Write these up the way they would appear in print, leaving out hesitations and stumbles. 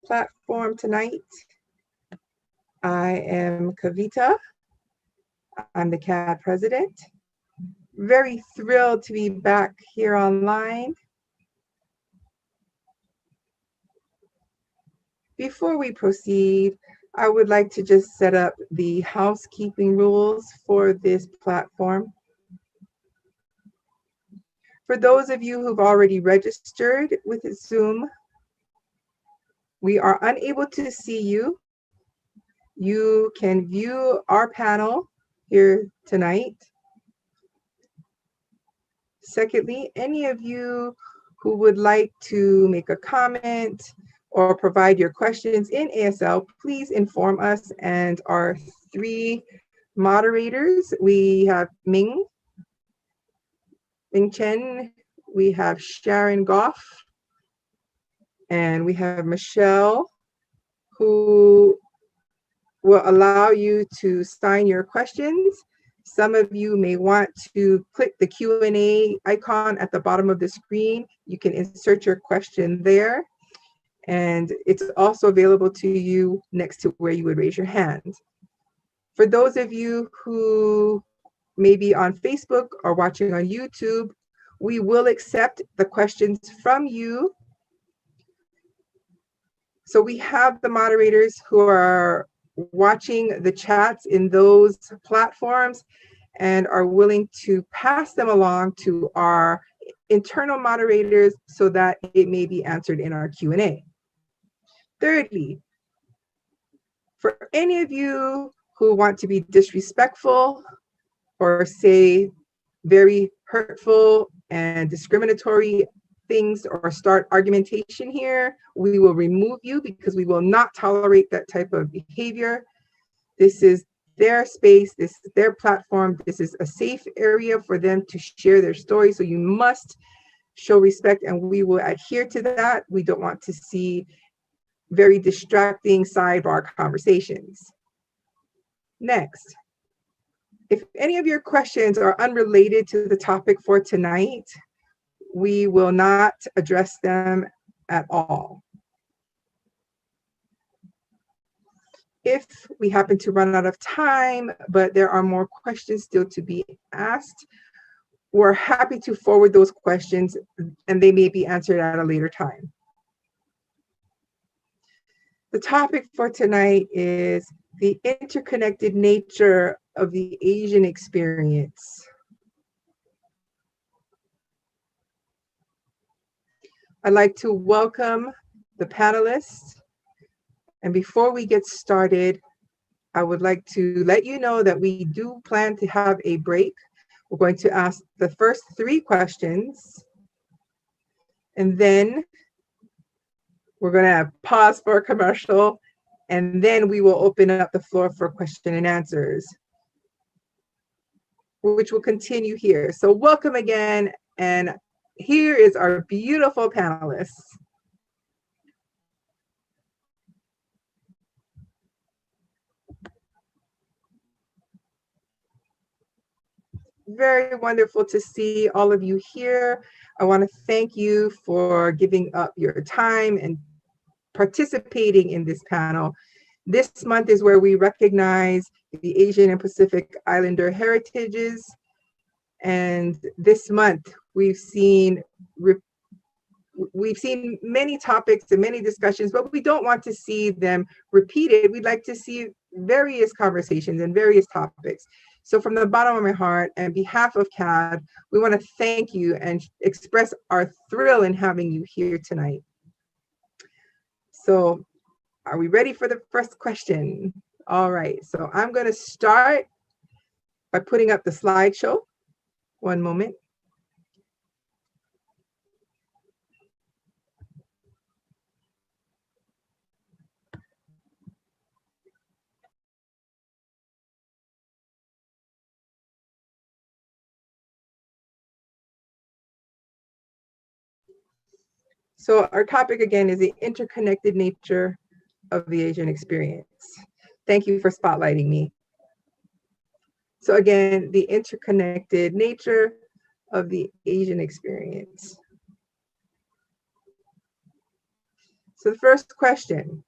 platform tonight. I am Kavita. I'm the CAD president. Very thrilled to be back here online. Before we proceed, I would like to just set up the housekeeping rules for this platform. For those of you who've already registered with Zoom, we are unable to see you. You can view our panel here tonight. Secondly, any of you who would like to make a comment or provide your questions in ASL, please inform us and our three moderators. We have Ming Chen, we have Sharon Goff, and we have Michelle, who will allow you to sign your questions. Some of you may want to click the Q&A icon at the bottom of the screen. You can insert your question there. And it's also available to you next to where you would raise your hand. For those of you who may be on Facebook or watching on YouTube, we will accept the questions from you. So we have the moderators who are watching the chats in those platforms and are willing to pass them along to our internal moderators so that it may be answered in our Q&A. Thirdly, for any of you who want to be disrespectful or say very hurtful and discriminatory things or start argumentation here, we will remove you because we will not tolerate that type of behavior. This is their space, this is their platform, this is a safe area for them to share their story, so you must show respect and we will adhere to that. We don't want to see very distracting sidebar conversations. Next, if any of your questions are unrelated to the topic for tonight, we will not address them at all. If we happen to run out of time, but there are more questions still to be asked, we're happy to forward those questions and they may be answered at a later time. The topic for tonight is the interconnected nature of the Asian experience. I'd like to welcome the panelists. And before we get started, I would like to let you know that we do plan to have a break. We're going to ask the first three questions, and then we're going to pause for a commercial, and then we will open up the floor for question and answers, which will continue here. So welcome again, and here is our beautiful panelists. Very wonderful to see all of you here. I want to thank you for giving up your time and participating in this panel. This month is where we recognize the Asian and Pacific Islander heritages. And this month we've seen many topics and many discussions, but we don't want to see them repeated. We'd like to see various conversations and various topics. So from the bottom of my heart, and on behalf of CAD, we want to thank you and express our thrill in having you here tonight. So are we ready for the first question? All right, so I'm going to start by putting up the slideshow. One moment. So our topic again is the interconnected nature of the Asian experience. Thank you for spotlighting me. So again, the interconnected nature of the Asian experience. So the first question.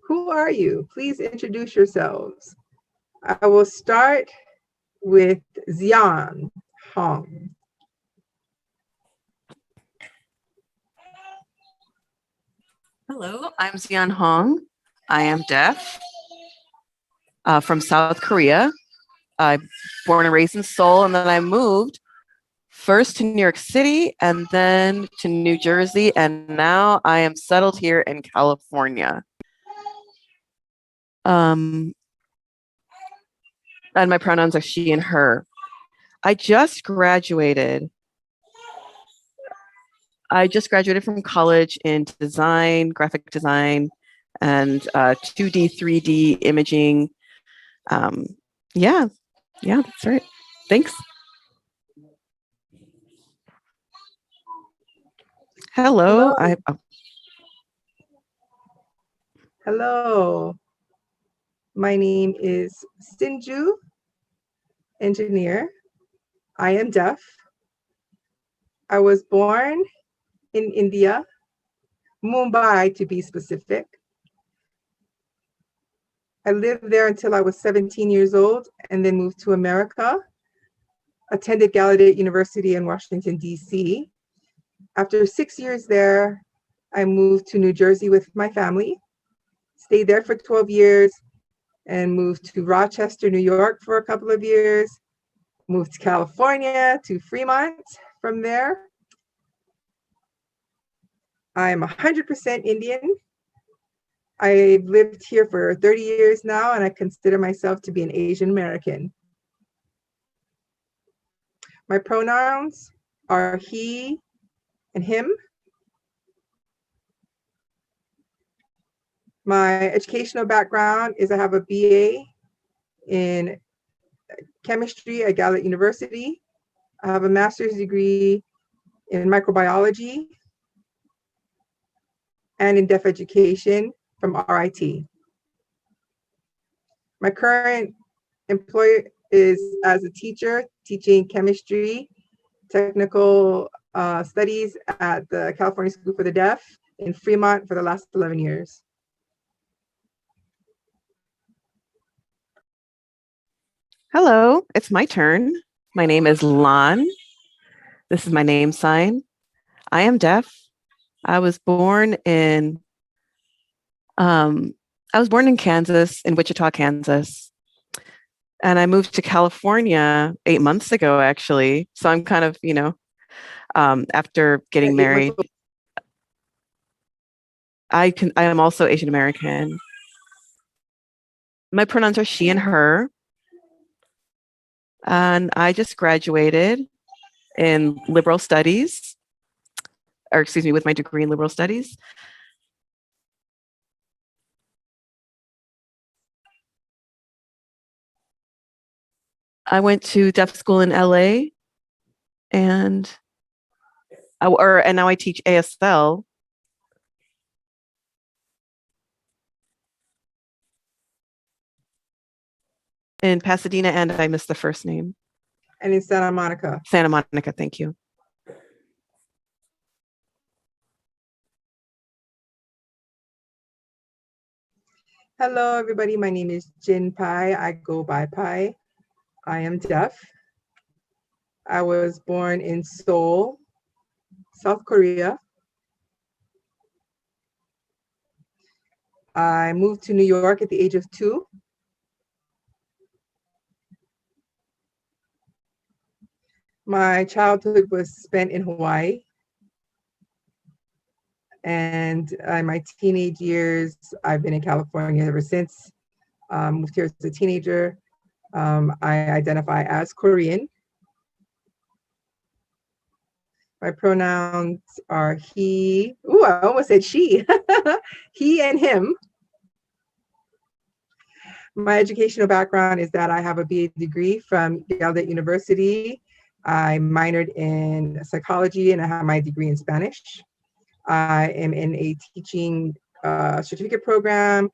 Who are you? Please introduce yourselves. I will start with Xian Hong. Hello, I'm Xian Hong. I am deaf from South Korea. I'm born and raised in Seoul, and then I moved first to New York City and then to New Jersey, and now I am settled here in California. And my pronouns are she and her. I just graduated from college in design, graphic design, and 2D, 3D imaging. Yeah, that's right. Thanks. Hello. Hello. My name is Sinju, engineer. I am deaf. I was born in India, Mumbai to be specific. I lived there until I was 17 years old and then moved to America, attended Gallaudet University in Washington, DC. After 6 years there, I moved to New Jersey with my family, stayed there for 12 years, and moved to Rochester, New York for a couple of years, moved to California, to Fremont from there. I'm 100% Indian. I've lived here for 30 years now, and I consider myself to be an Asian American. My pronouns are he and him. My educational background is I have a BA in chemistry at Gallaudet University. I have a master's degree in microbiology and in deaf education from RIT. My current employer is as a teacher teaching chemistry, technical studies at the California School for the Deaf in Fremont for the last 11 years. Hello, it's my turn. My name is Lan. This is my name sign. I am deaf. I was born in Kansas, in Wichita, Kansas. And I moved to California 8 months ago, actually. So I'm kind of, after getting married. I am also Asian American. My pronouns are she and her. And I just graduated in liberal studies, with my degree in liberal studies. I went to deaf school in LA, and now I teach ASL. In Pasadena, and I missed the first name. And in Santa Monica. Santa Monica, thank you. Hello, everybody. My name is Jinpai. I go by Pai. I am deaf. I was born in Seoul, South Korea. I moved to New York at the age of 2. My childhood was spent in Hawaii. And in my teenage years, I've been in California ever since. Moved here as a teenager. I identify as Korean. My pronouns are he. Ooh, I almost said she. He and him. My educational background is that I have a BA degree from Gallaudet University. I minored in psychology and I have my degree in Spanish. I am in a teaching certificate program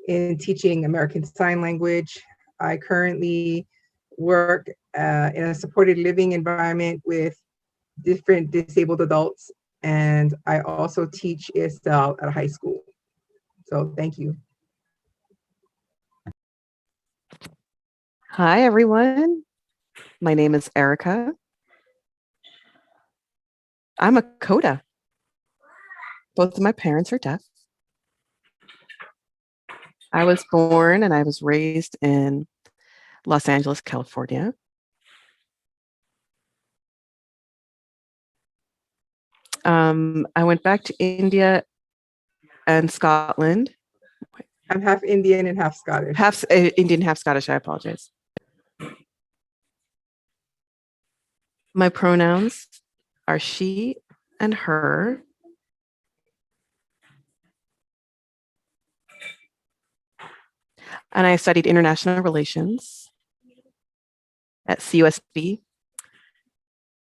in teaching American Sign Language. I currently work in a supported living environment with different disabled adults. And I also teach ESL at a high school. So thank you. Hi, everyone. My name is Erica. I'm a CODA. Both of my parents are deaf. I was born and I was raised in Los Angeles, California. I went back to India and Scotland. I'm half Indian and half Scottish. Half Indian, half Scottish, I apologize. My pronouns are she and her. And I studied international relations at CUSB,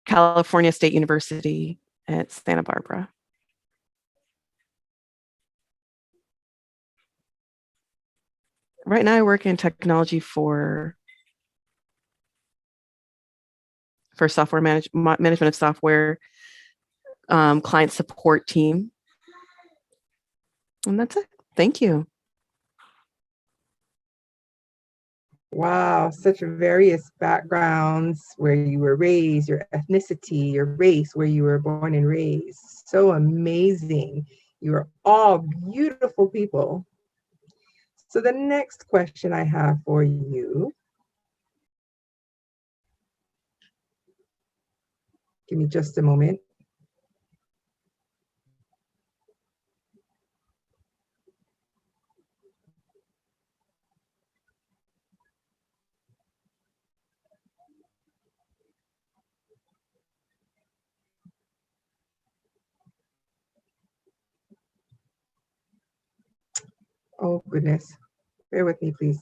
California State University at Santa Barbara. Right now I work in technology for software management of software, client support team. And that's it. Thank you. Wow, such various backgrounds, where you were raised, your ethnicity, your race, where you were born and raised. So amazing. You are all beautiful people. So the next question I have for you, give me just a moment. Oh goodness, bear with me, please.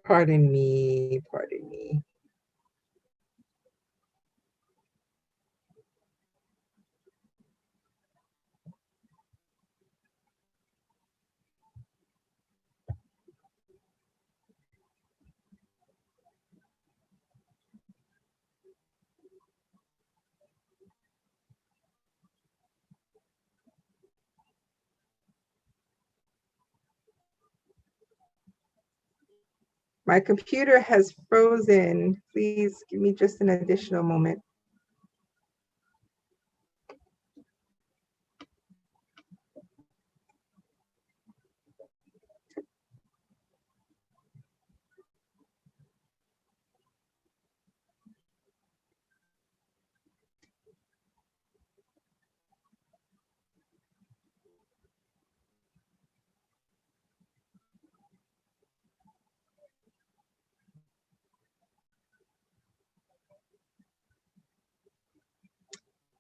Pardon me, pardon me. My computer has frozen. Please give me just an additional moment.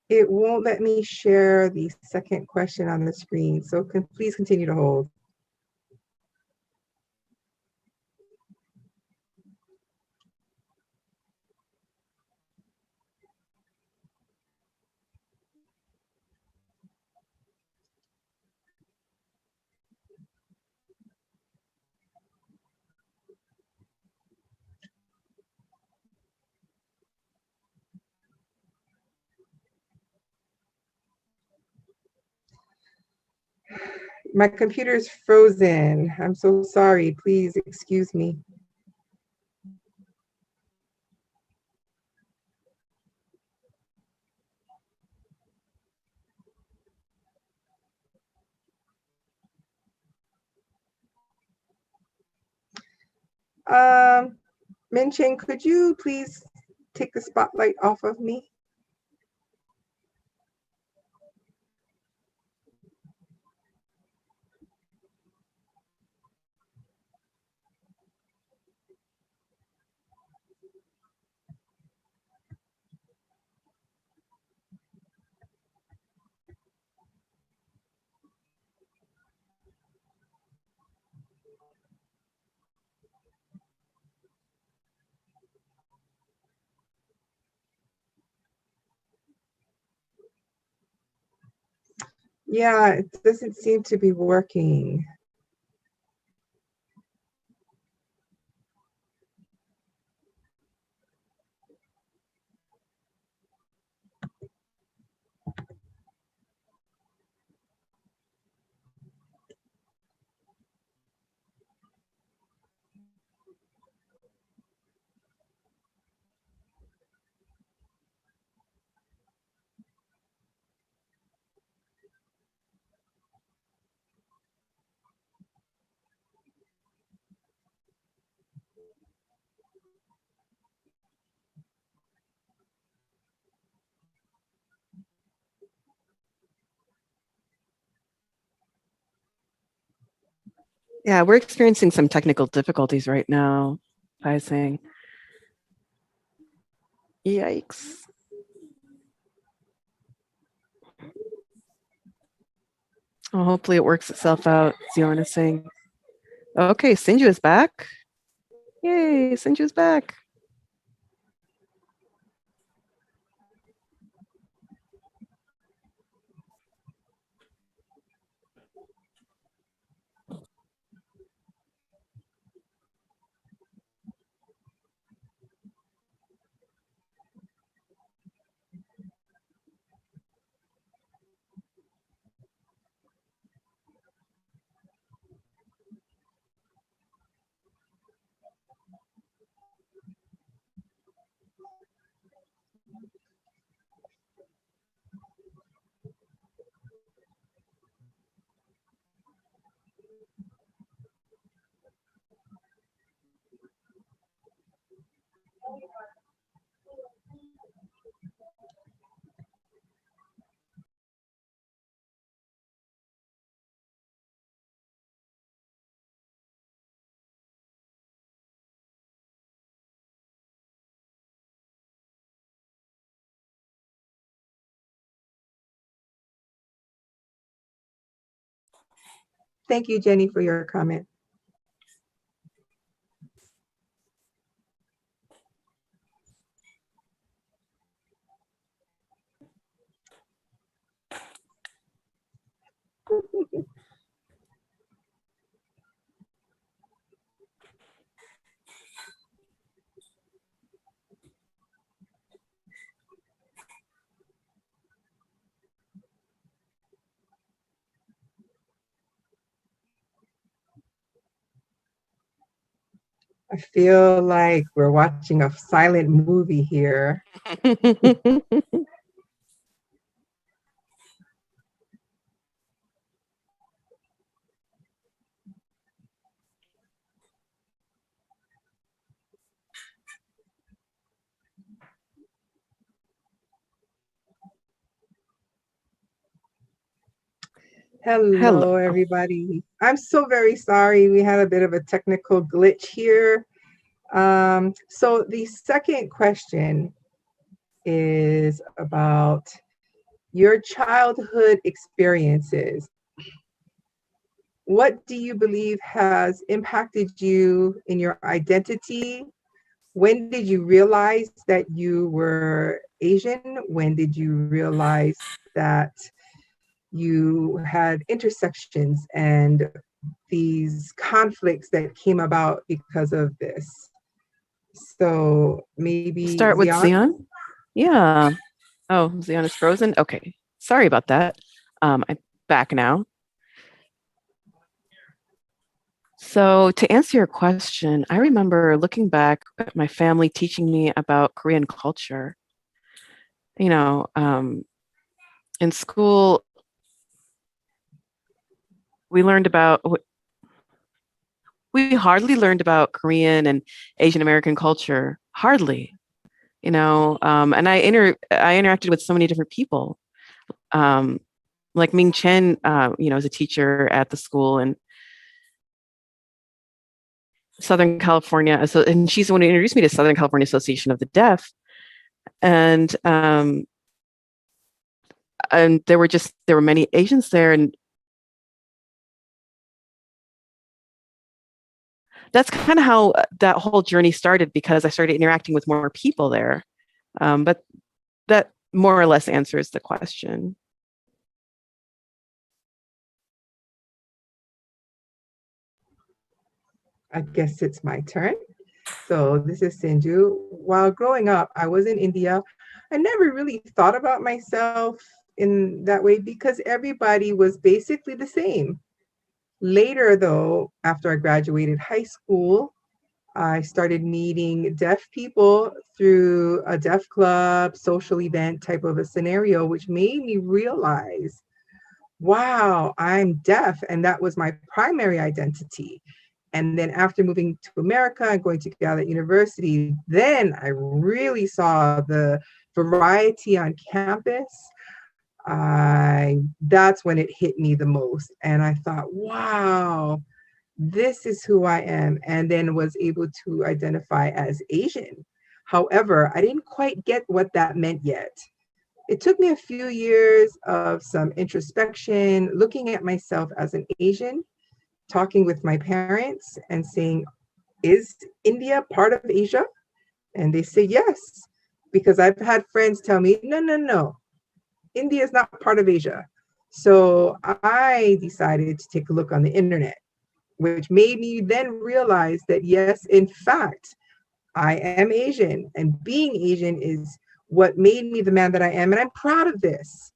It won't let me share the second question on the screen, so please continue to hold. My computer is frozen. I'm so sorry. Please excuse me. Minching, could you please take the spotlight off of me? Yeah, it doesn't seem to be working. Yeah, we're experiencing some technical difficulties right now, I think. Yikes. Oh, hopefully it works itself out, Zion is saying. Okay, Sinju is back. Yay, Sinju is back. Thank you, Jenny, for your comment. I feel like we're watching a silent movie here. Hello. Hello, everybody. I'm so very sorry. We had a bit of a technical glitch here. So the second question is about your childhood experiences. What do you believe has impacted you in your identity? When did you realize that you were Asian? When did you realize that you had intersections and these conflicts that came about because of this? So maybe Start with Zion? Zion. Yeah. Oh, Zion is frozen. Okay. Sorry about that. I'm back now. So to answer your question, I remember looking back at my family teaching me about Korean culture. You know, in school, we learned about, we hardly learned about Korean and Asian American culture. Hardly, and I interacted with so many different people. Like Ming Chen, is a teacher at the school in Southern California. So, and she's the one who introduced me to Southern California Association of the Deaf. And there were many Asians there, and that's kind of how that whole journey started, because I started interacting with more people there. But that more or less answers the question. I guess it's my turn. So this is Sinju. While growing up, I was in India. I never really thought about myself in that way because everybody was basically the same. Later, though, after I graduated high school, I started meeting deaf people through a deaf club, social event type of a scenario, which made me realize, wow, I'm deaf. And that was my primary identity. And then after moving to America and going to Gallaudet University, then I really saw the variety on campus. That's when it hit me the most. And I thought, wow, this is who I am. And then was able to identify as Asian. However, I didn't quite get what that meant yet. It took me a few years of some introspection, looking at myself as an Asian, talking with my parents and saying, is India part of Asia? And they say yes, because I've had friends tell me, no, no, no, India is not part of Asia. So I decided to take a look on the internet, which made me then realize that yes, in fact, I am Asian, and being Asian is what made me the man that I am, and I'm proud of this.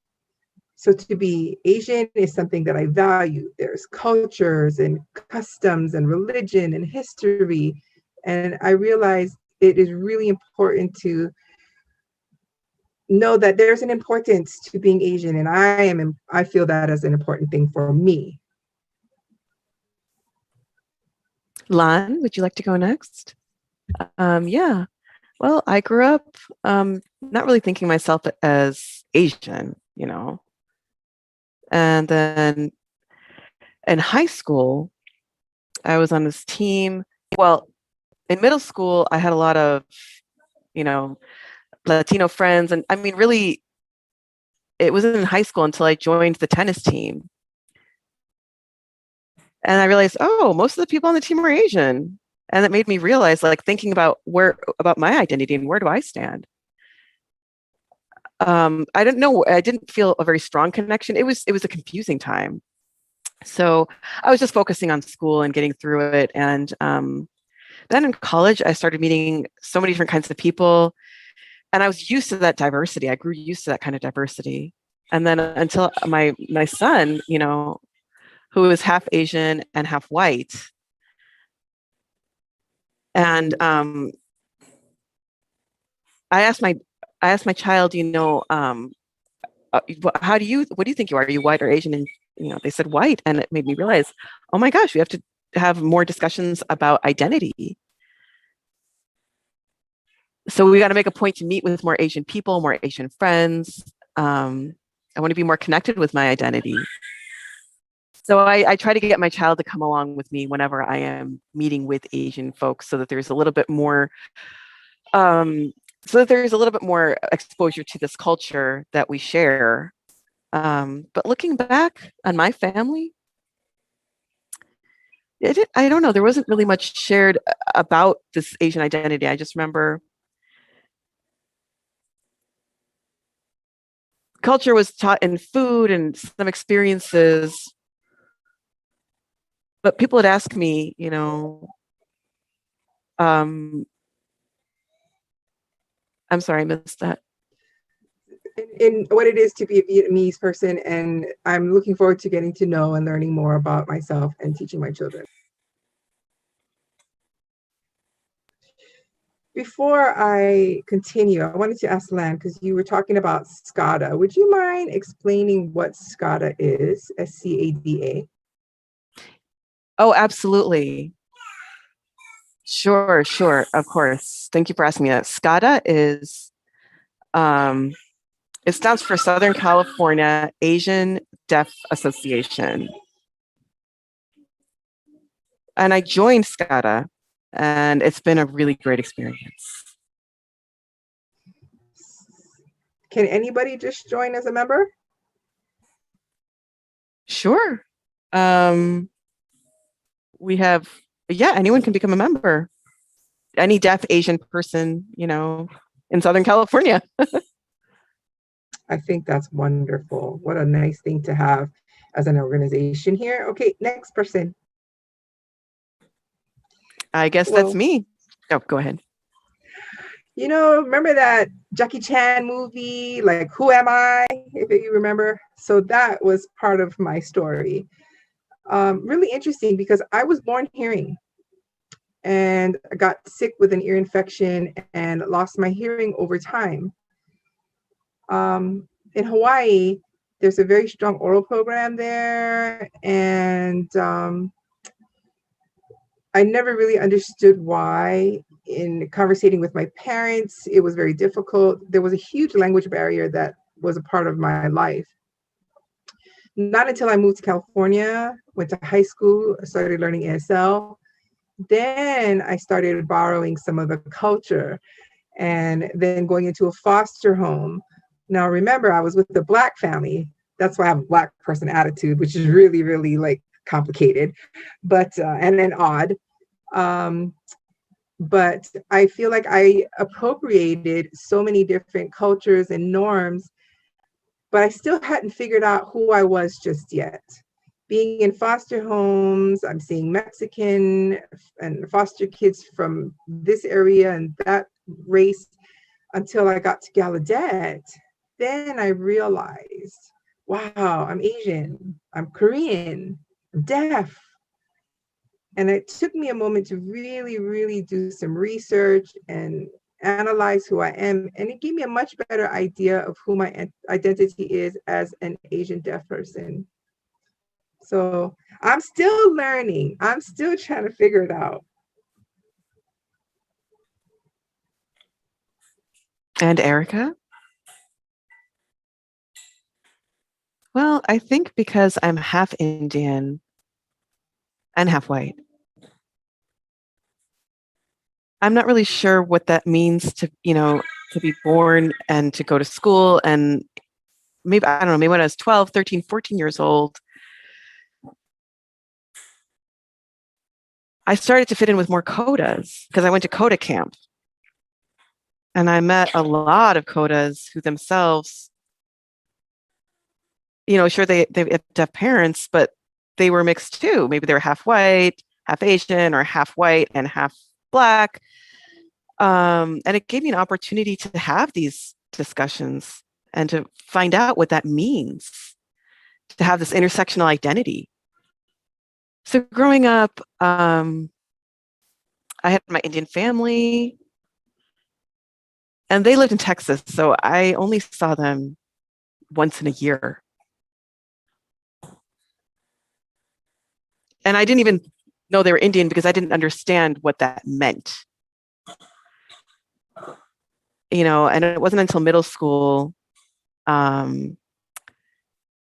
So to be Asian is something that I value. There's cultures and customs and religion and history. And I realize it is really important to know that there's an importance to being Asian. And I feel that as an important thing for me. Lan, would you like to go next? Yeah. Well, I grew up not really thinking myself as Asian, you know. And then in high school, I was on this team. Well, in middle school, I had a lot of, you know, Latino friends. And I mean, really, it wasn't in high school until I joined the tennis team. And I realized, oh, most of the people on the team are Asian. And it made me realize, like, thinking about my identity and where do I stand? I didn't know, I didn't feel a very strong connection. It was a confusing time. So I was just focusing on school and getting through it. And then in college, I started meeting so many different kinds of people. And I was used to that diversity. I grew used to that kind of diversity. And then until my son, you know, who is half Asian and half white. And I asked my child, you know, what do you think you are? Are you white or Asian? And, you know, they said white. And it made me realize, oh my gosh, we have to have more discussions about identity. So we got to make a point to meet with more Asian people, more Asian friends. I want to be more connected with my identity. So I try to get my child to come along with me whenever I am meeting with Asian folks, so that there's a little bit more exposure to this culture that we share. But looking back on my family, I don't know, there wasn't really much shared about this Asian identity. I just remember culture was taught in food and some experiences. But people would ask me, you know, I'm sorry, I missed that. In what it is to be a Vietnamese person, and I'm looking forward to getting to know and learning more about myself and teaching my children. Before I continue, I wanted to ask Lan, because you were talking about SCADA. Would you mind explaining what SCADA is, SCADA? Oh, absolutely. Sure, of course. Thank you for asking me that. SCADA is, it stands for Southern California Asian Deaf Association. And I joined SCADA, and it's been a really great experience. Can anybody just join as a member? Sure. We have, yeah, anyone can become a member. Any deaf Asian person, you know, in Southern California. I think that's wonderful. What a nice thing to have as an organization here. Okay, next person. I guess that's Well, me. Oh, go ahead. remember that Jackie Chan movie, like Who Am I, if you remember? So that was part of my story. Really interesting because I was born hearing and I got sick with an ear infection and lost my hearing over time. In Hawaii, there's a very strong oral program there, and I never really understood why. In conversating with my parents, it was very difficult. There was a huge language barrier that was a part of my life. Not until I moved to California, went to high school, started learning ASL. Then I started borrowing some of the culture and then going into a foster home. Now, remember, I was with the Black family. That's why I have a Black person attitude, which is really, really like complicated, but and then odd. But I feel like I appropriated so many different cultures and norms, but I still hadn't figured out who I was just yet. Being in foster homes, I'm seeing Mexican and foster kids from this area and that race until I got to Gallaudet. Then I realized, wow, I'm Asian, I'm Korean, I'm deaf. And it took me a moment to really, really do some research and analyze who I am. And it gave me a much better idea of who my identity is as an Asian deaf person. So I'm still learning. I'm still trying to figure it out. And Erica? Well, I think because I'm half Indian and half white, I'm not really sure what that means to, to be born and to go to school. And maybe, I don't know, maybe when I was 12, 13, 14 years old, I started to fit in with more codas because I went to coda camp. And I met a lot of codas who themselves, sure, they have deaf parents, but they were mixed too. Maybe they were half white, half Asian, or half white and half Black. And it gave me an opportunity to have these discussions and to find out what that means, to have this intersectional identity. So growing up, I had my Indian family, and they lived in Texas, so I only saw them once in a year. And I didn't even know they were Indian because I didn't understand what that meant. And it wasn't until middle school that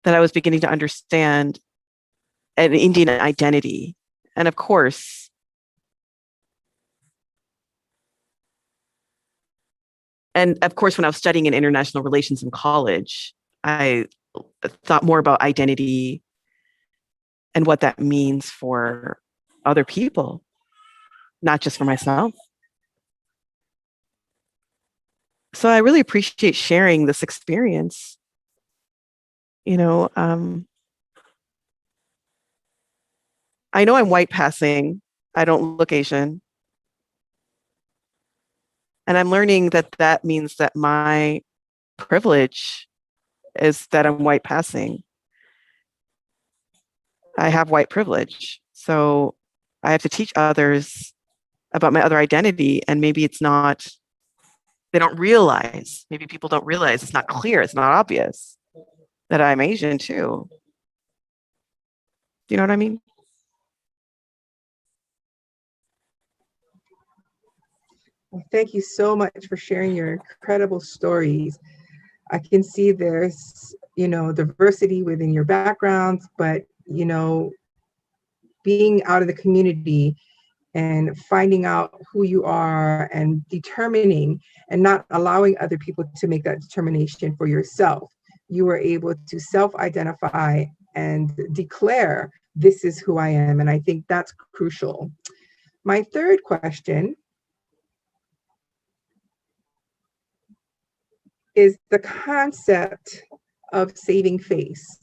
I was beginning to understand an Indian identity. And of course, when I was studying in international relations in college, I thought more about identity and what that means for other people, not just for myself. So I really appreciate sharing this experience. I know I'm white passing. I don't look Asian. And I'm learning that that means that my privilege is that I'm white passing. I have white privilege. So I have to teach others about my other identity. And maybe it's not, they don't realize, maybe people don't realize, it's not clear, it's not obvious that I'm Asian too. Do you know what I mean? Well, thank you so much for sharing your incredible stories. I can see there's, diversity within your backgrounds, but, being out of the community and finding out who you are and determining and not allowing other people to make that determination for yourself. You were able to self-identify and declare, this is who I am. And I think that's crucial. My third question is the concept of saving face.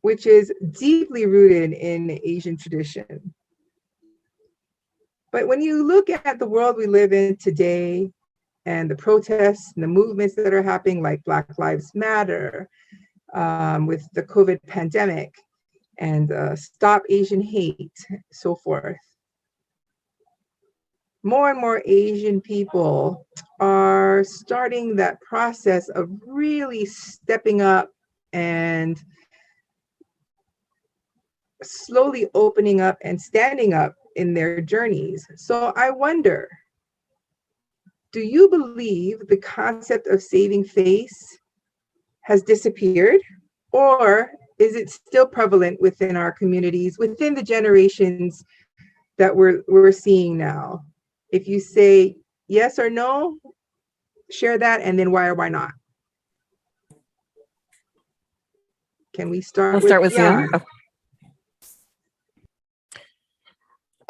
which is deeply rooted in Asian tradition. But when you look at the world we live in today and the protests and the movements that are happening, like Black Lives Matter, with the COVID pandemic, and Stop Asian Hate, so forth, more and more Asian people are starting that process of really stepping up and slowly opening up and standing up in their journeys. So I wonder, do you believe the concept of saving face has disappeared? Or is it still prevalent within our communities, within the generations that we're seeing now? If you say yes or no, share that, and then why or why not. Can we start with Zion?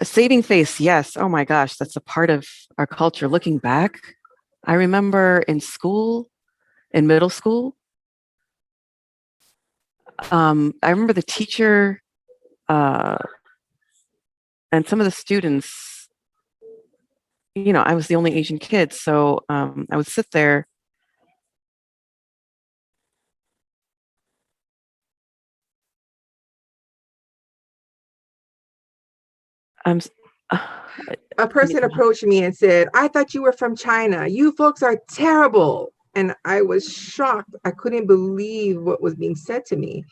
Saving face, yes. Oh my gosh, that's a part of our culture. Looking back, I remember in school, in middle school, I remember the teacher and some of the students, I was the only Asian kid, so I would sit there. A person approached me and said, "I thought you were from China. You folks are terrible." And I was shocked. I couldn't believe what was being said to me.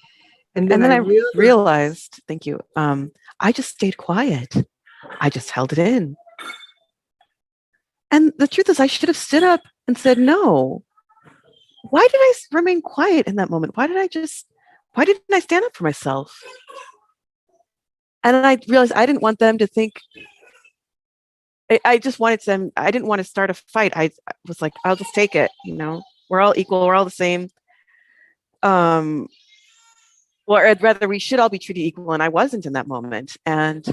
And then I realized, thank you, I just stayed quiet. I just held it in. And the truth is, I should have stood up and said, no. Why did I remain quiet in that moment? Why didn't I stand up for myself? And I realized I didn't want them to think, I just wanted them, I didn't want to start a fight. I was like, I'll just take it, we're all equal, we're all the same. Or rather, we should all be treated equal, and I wasn't in that moment. And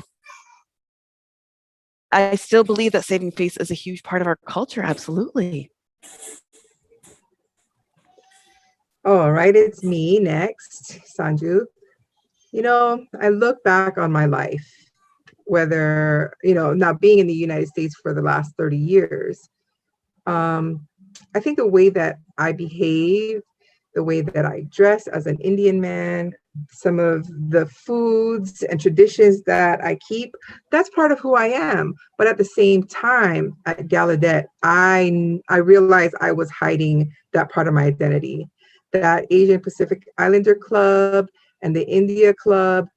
I still believe that saving face is a huge part of our culture, absolutely. All right, it's me next, Sanju. I look back on my life, whether, now being in the United States for the last 30 years, I think the way that I behave, the way that I dress as an Indian man, some of the foods and traditions that I keep, that's part of who I am. But at the same time, at Gallaudet, I realized I was hiding that part of my identity. That Asian Pacific Islander Club and the India Club,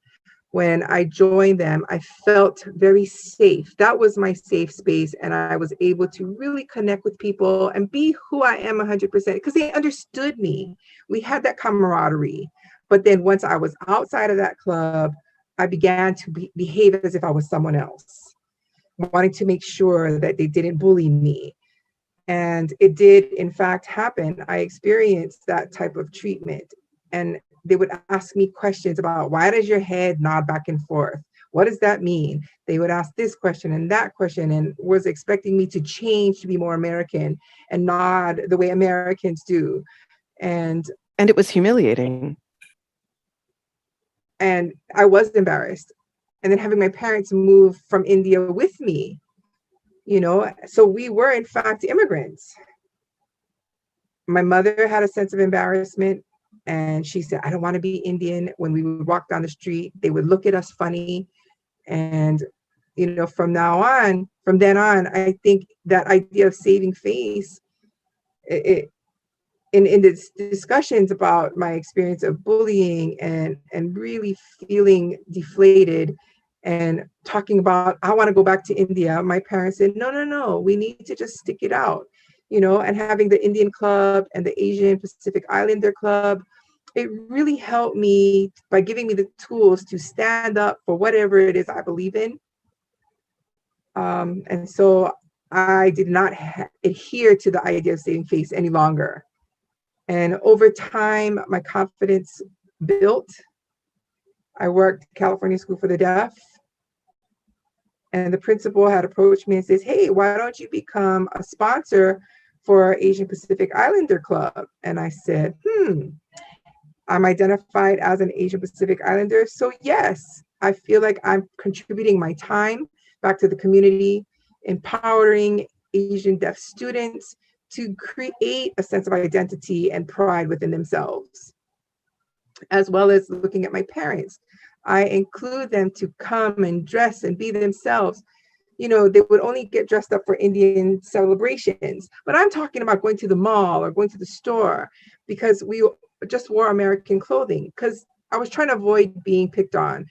when I joined them, I felt very safe. That was my safe space. And I was able to really connect with people and be who I am 100% because they understood me. We had that camaraderie. But then once I was outside of that club, I began to behave as if I was someone else, wanting to make sure that they didn't bully me. And it did, in fact, happen. I experienced that type of treatment. And they would ask me questions about, why does your head nod back and forth? What does that mean? They would ask this question and that question and was expecting me to change to be more American and nod the way Americans do. And it was humiliating. And I was embarrassed. And then having my parents move from India with me, so we were in fact immigrants. My mother had a sense of embarrassment. And she said, I don't want to be Indian. When we would walk down the street, they would look at us funny. And, from then on, I think that idea of saving face, in the discussions about my experience of bullying and really feeling deflated and talking about, I want to go back to India, my parents said, no, we need to just stick it out. And having the Indian Club and the Asian Pacific Islander Club, it really helped me by giving me the tools to stand up for whatever it is I believe in. And so I did not adhere to the idea of saving face any longer. And over time, my confidence built. I worked California School for the Deaf. And the principal had approached me and says, hey, why don't you become a sponsor for Asian Pacific Islander Club? And I said, I'm identified as an Asian Pacific Islander. So yes, I feel like I'm contributing my time back to the community, empowering Asian deaf students to create a sense of identity and pride within themselves, as well as looking at my parents. I include them to come and dress and be themselves. You know, they would only get dressed up for Indian celebrations, but I'm talking about going to the mall or going to the store because we just wore American clothing, because I was trying to avoid being picked on.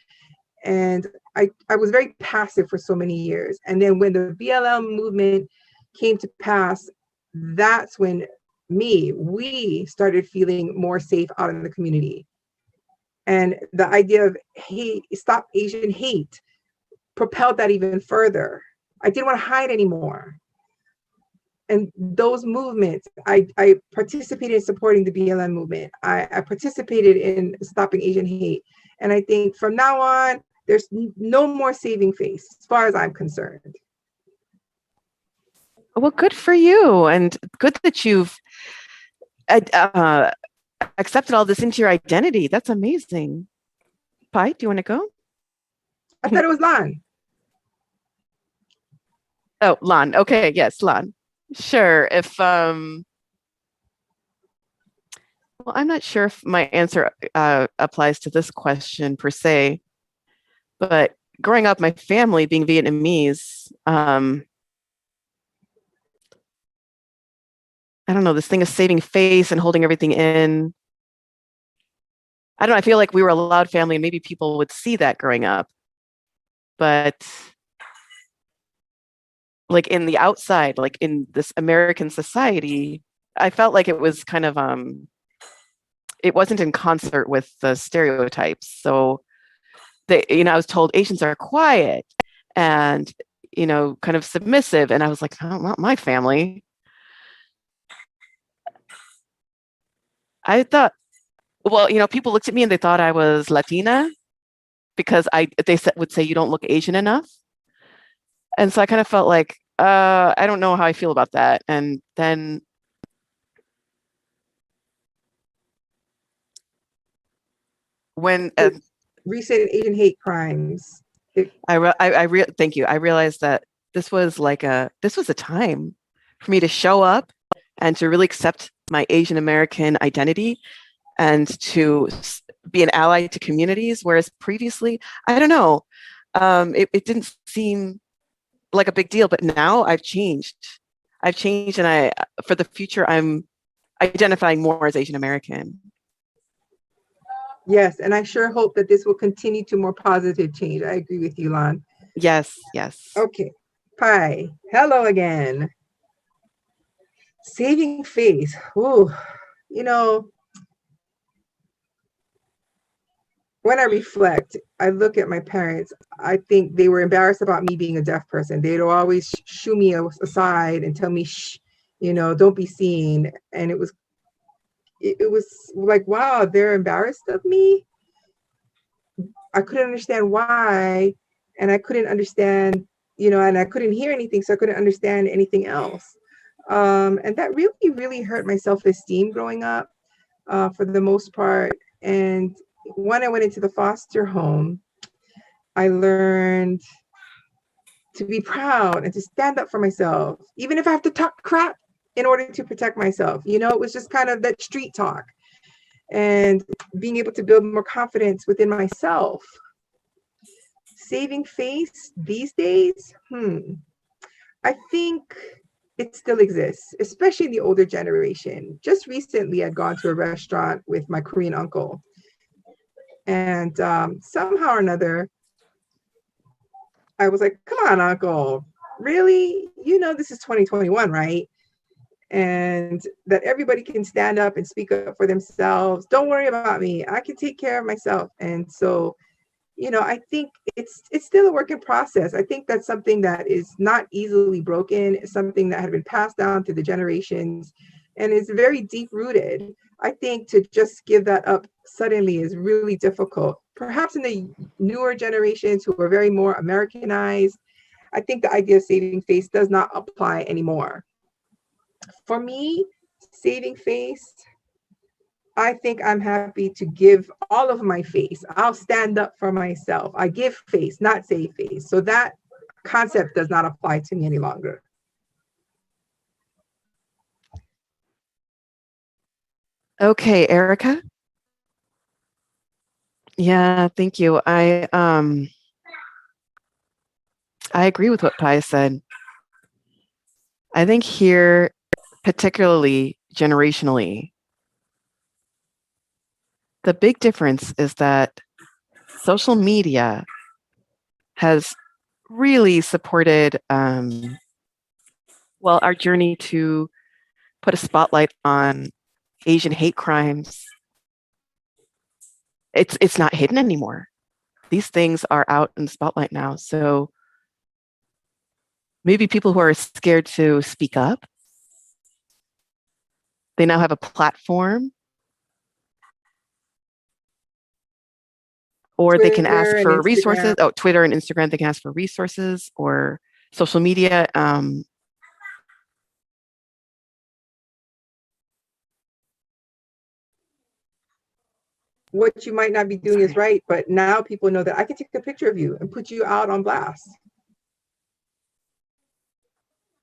And I was very passive for so many years. And then when the BLM movement came to pass, that's when we started feeling more safe out in the community. And the idea of hate, stop Asian hate, propelled that even further. I didn't want to hide anymore. And those movements, I participated in supporting the BLM movement. I participated in stopping Asian hate. And I think from now on, there's no more saving face, as far as I'm concerned. Well, good for you. And good that you've accepted all this into your identity. That's amazing. Pai, do you want to go? I thought it was Lan. Oh, Lan. Okay, yes, Lan. Sure. If well, I'm not sure if my answer applies to this question per se, but growing up, my family being Vietnamese, I don't know, this thing of saving face and holding everything in. I don't know, I feel like we were a loud family and maybe people would see that growing up. But like in the outside, like in this American society, I felt like it was kind of it wasn't in concert with the stereotypes. So they, I was told Asians are quiet and kind of submissive, and I was like, oh, not my family. I thought, well, people looked at me and they thought I was Latina because they would say you don't look Asian enough. And so I kind of felt like, I don't know how I feel about that. And then when recent Asian hate crimes, thank you. I realized that this was a time for me to show up and to really accept my Asian American identity and to be an ally to communities. Whereas previously, I don't know, it didn't seem like a big deal, but now I've changed. And for the future, I'm identifying more as Asian American. Yes, and I sure hope that this will continue to more positive change. I agree with you, Lan. Yes. Okay, Pai, hello again. Saving face. Ooh, when I reflect, I look at my parents, I think they were embarrassed about me being a deaf person. They'd always shoo me aside and tell me, shh, don't be seen. And it was like, wow, they're embarrassed of me. I couldn't understand why. And I couldn't understand, and I couldn't hear anything. So I couldn't understand anything else. And that really, really hurt my self-esteem growing up for the most part. And when I went into the foster home, I learned to be proud and to stand up for myself, even if I have to talk crap in order to protect myself. It was just kind of that street talk and being able to build more confidence within myself. Saving face these days, I think it still exists, especially in the older generation. Just recently, I'd gone to a restaurant with my Korean uncle. And somehow or another, I was like, come on, uncle, really? This is 2021, right? And that everybody can stand up and speak up for themselves. Don't worry about me. I can take care of myself. And so, I think it's still a work in process. I think that's something that is not easily broken. It's something that had been passed down through the generations and is very deep rooted. I think to just give that up suddenly is really difficult. Perhaps in the newer generations who are very more Americanized, I think the idea of saving face does not apply anymore. For me, saving face, I think I'm happy to give all of my face. I'll stand up for myself. I give face, not save face. So that concept does not apply to me any longer. Okay, Erica. Yeah, thank you. I agree with what Pi said. I think here, particularly generationally, the big difference is that social media has really supported our journey to put a spotlight on Asian hate crimes. It's not hidden anymore. These things are out in the spotlight now. So maybe people who are scared to speak up, they now have a platform, or they can ask Twitter and for resources. Instagram. Oh, Twitter and Instagram, they can ask for resources, or social media. What you might not be doing is right, but now people know that I can take a picture of you and put you out on blast.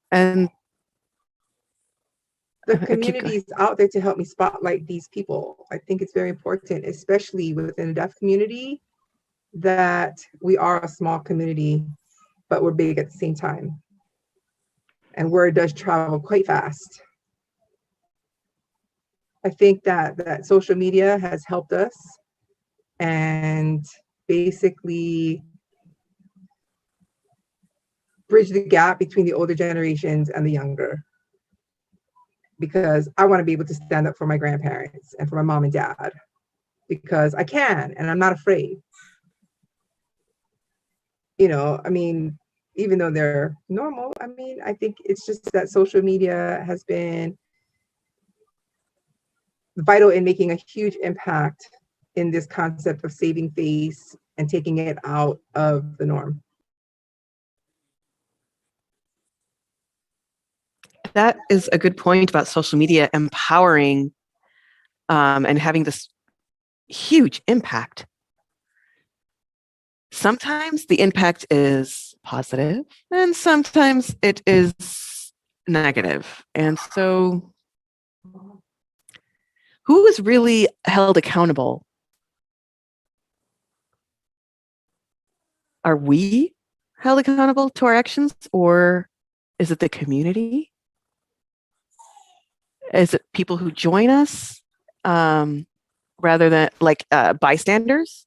And the community is out there to help me spotlight these people. I think it's very important, especially within the deaf community, that we are a small community, but we're big at the same time. And word does travel quite fast. I think that social media has helped us and basically bridge the gap between the older generations and the younger. Because I want to be able to stand up for my grandparents and for my mom and dad, because I can, and I'm not afraid. You know, I mean, even though they're normal, I mean, I think it's just that social media has been vital in making a huge impact in this concept of saving face and taking it out of the norm. That is a good point about social media empowering and having this huge impact. Sometimes the impact is positive and sometimes it is negative. And so who is really held accountable? Are we held accountable to our actions, or is it the community? Is it people who join us rather than like bystanders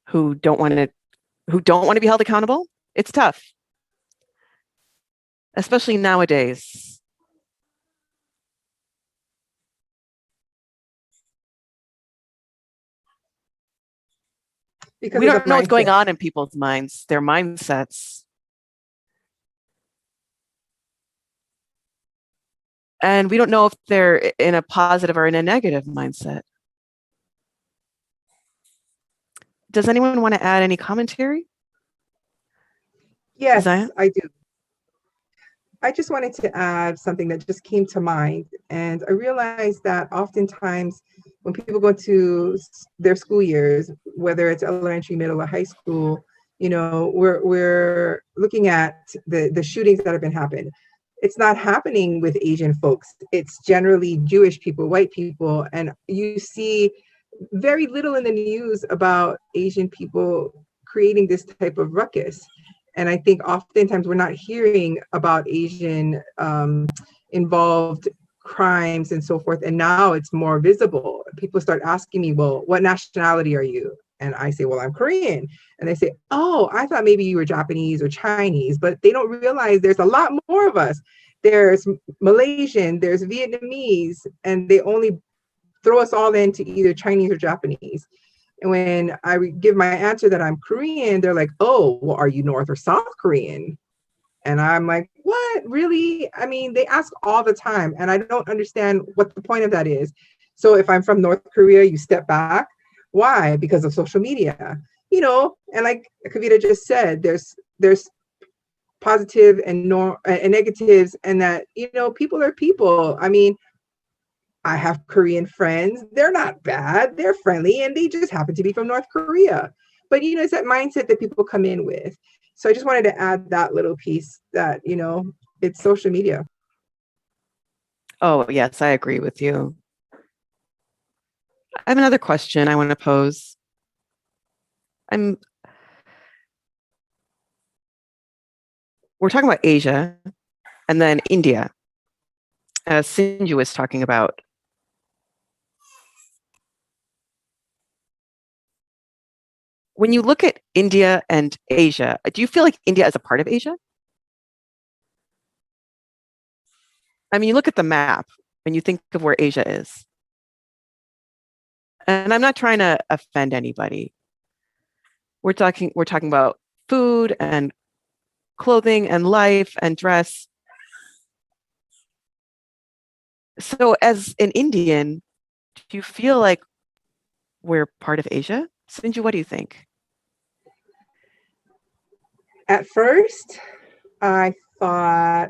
who don't want to be held accountable? It's tough, especially nowadays. Because we don't know what's going mindset. on in people's minds, their mindsets. And we don't know if they're in a positive or in a negative mindset. Does anyone want to add any commentary? Yes, Zion? I do. I just wanted to add something that just came to mind. And I realized that oftentimes when people go to their school years, whether it's elementary, middle, or high school, you know, we're looking at the shootings that have been happening. It's not happening with Asian folks. It's generally Jewish people, white people. And you see very little in the news about Asian people creating this type of ruckus. And I think oftentimes we're not hearing about Asian involved crimes and so forth. And now it's more visible. People start asking me, well, what nationality are you? And I say, well, I'm Korean. And they say, oh, I thought maybe you were Japanese or Chinese, but they don't realize there's a lot more of us. There's Malaysian, there's Vietnamese, and they only throw us all into either Chinese or Japanese. And when I give my answer that I'm Korean, they're like, oh, well, are you North or South Korean? And I'm like, what, really? I mean, they ask all the time, and I don't understand what the point of that is. So if I'm from North Korea, you step back. Why? Because of social media, you know. And like Kavita just said, there's positive and negatives, and that, you know, people are people. I mean, I have Korean friends. They're not bad. They're friendly and they just happen to be from North Korea. But, it's that mindset that people come in with. So I just wanted to add that little piece that, it's social media. Oh, yes, I agree with you. I have another question I want to pose. We're talking about Asia and then India, as Sinju was talking about. When you look at India and Asia, do you feel like India is a part of Asia? I mean, you look at the map and you think of where Asia is. And I'm not trying to offend anybody. We're talking about food and clothing and life and dress. So as an Indian, do you feel like we're part of Asia? Sinju, what do you think? At first, I thought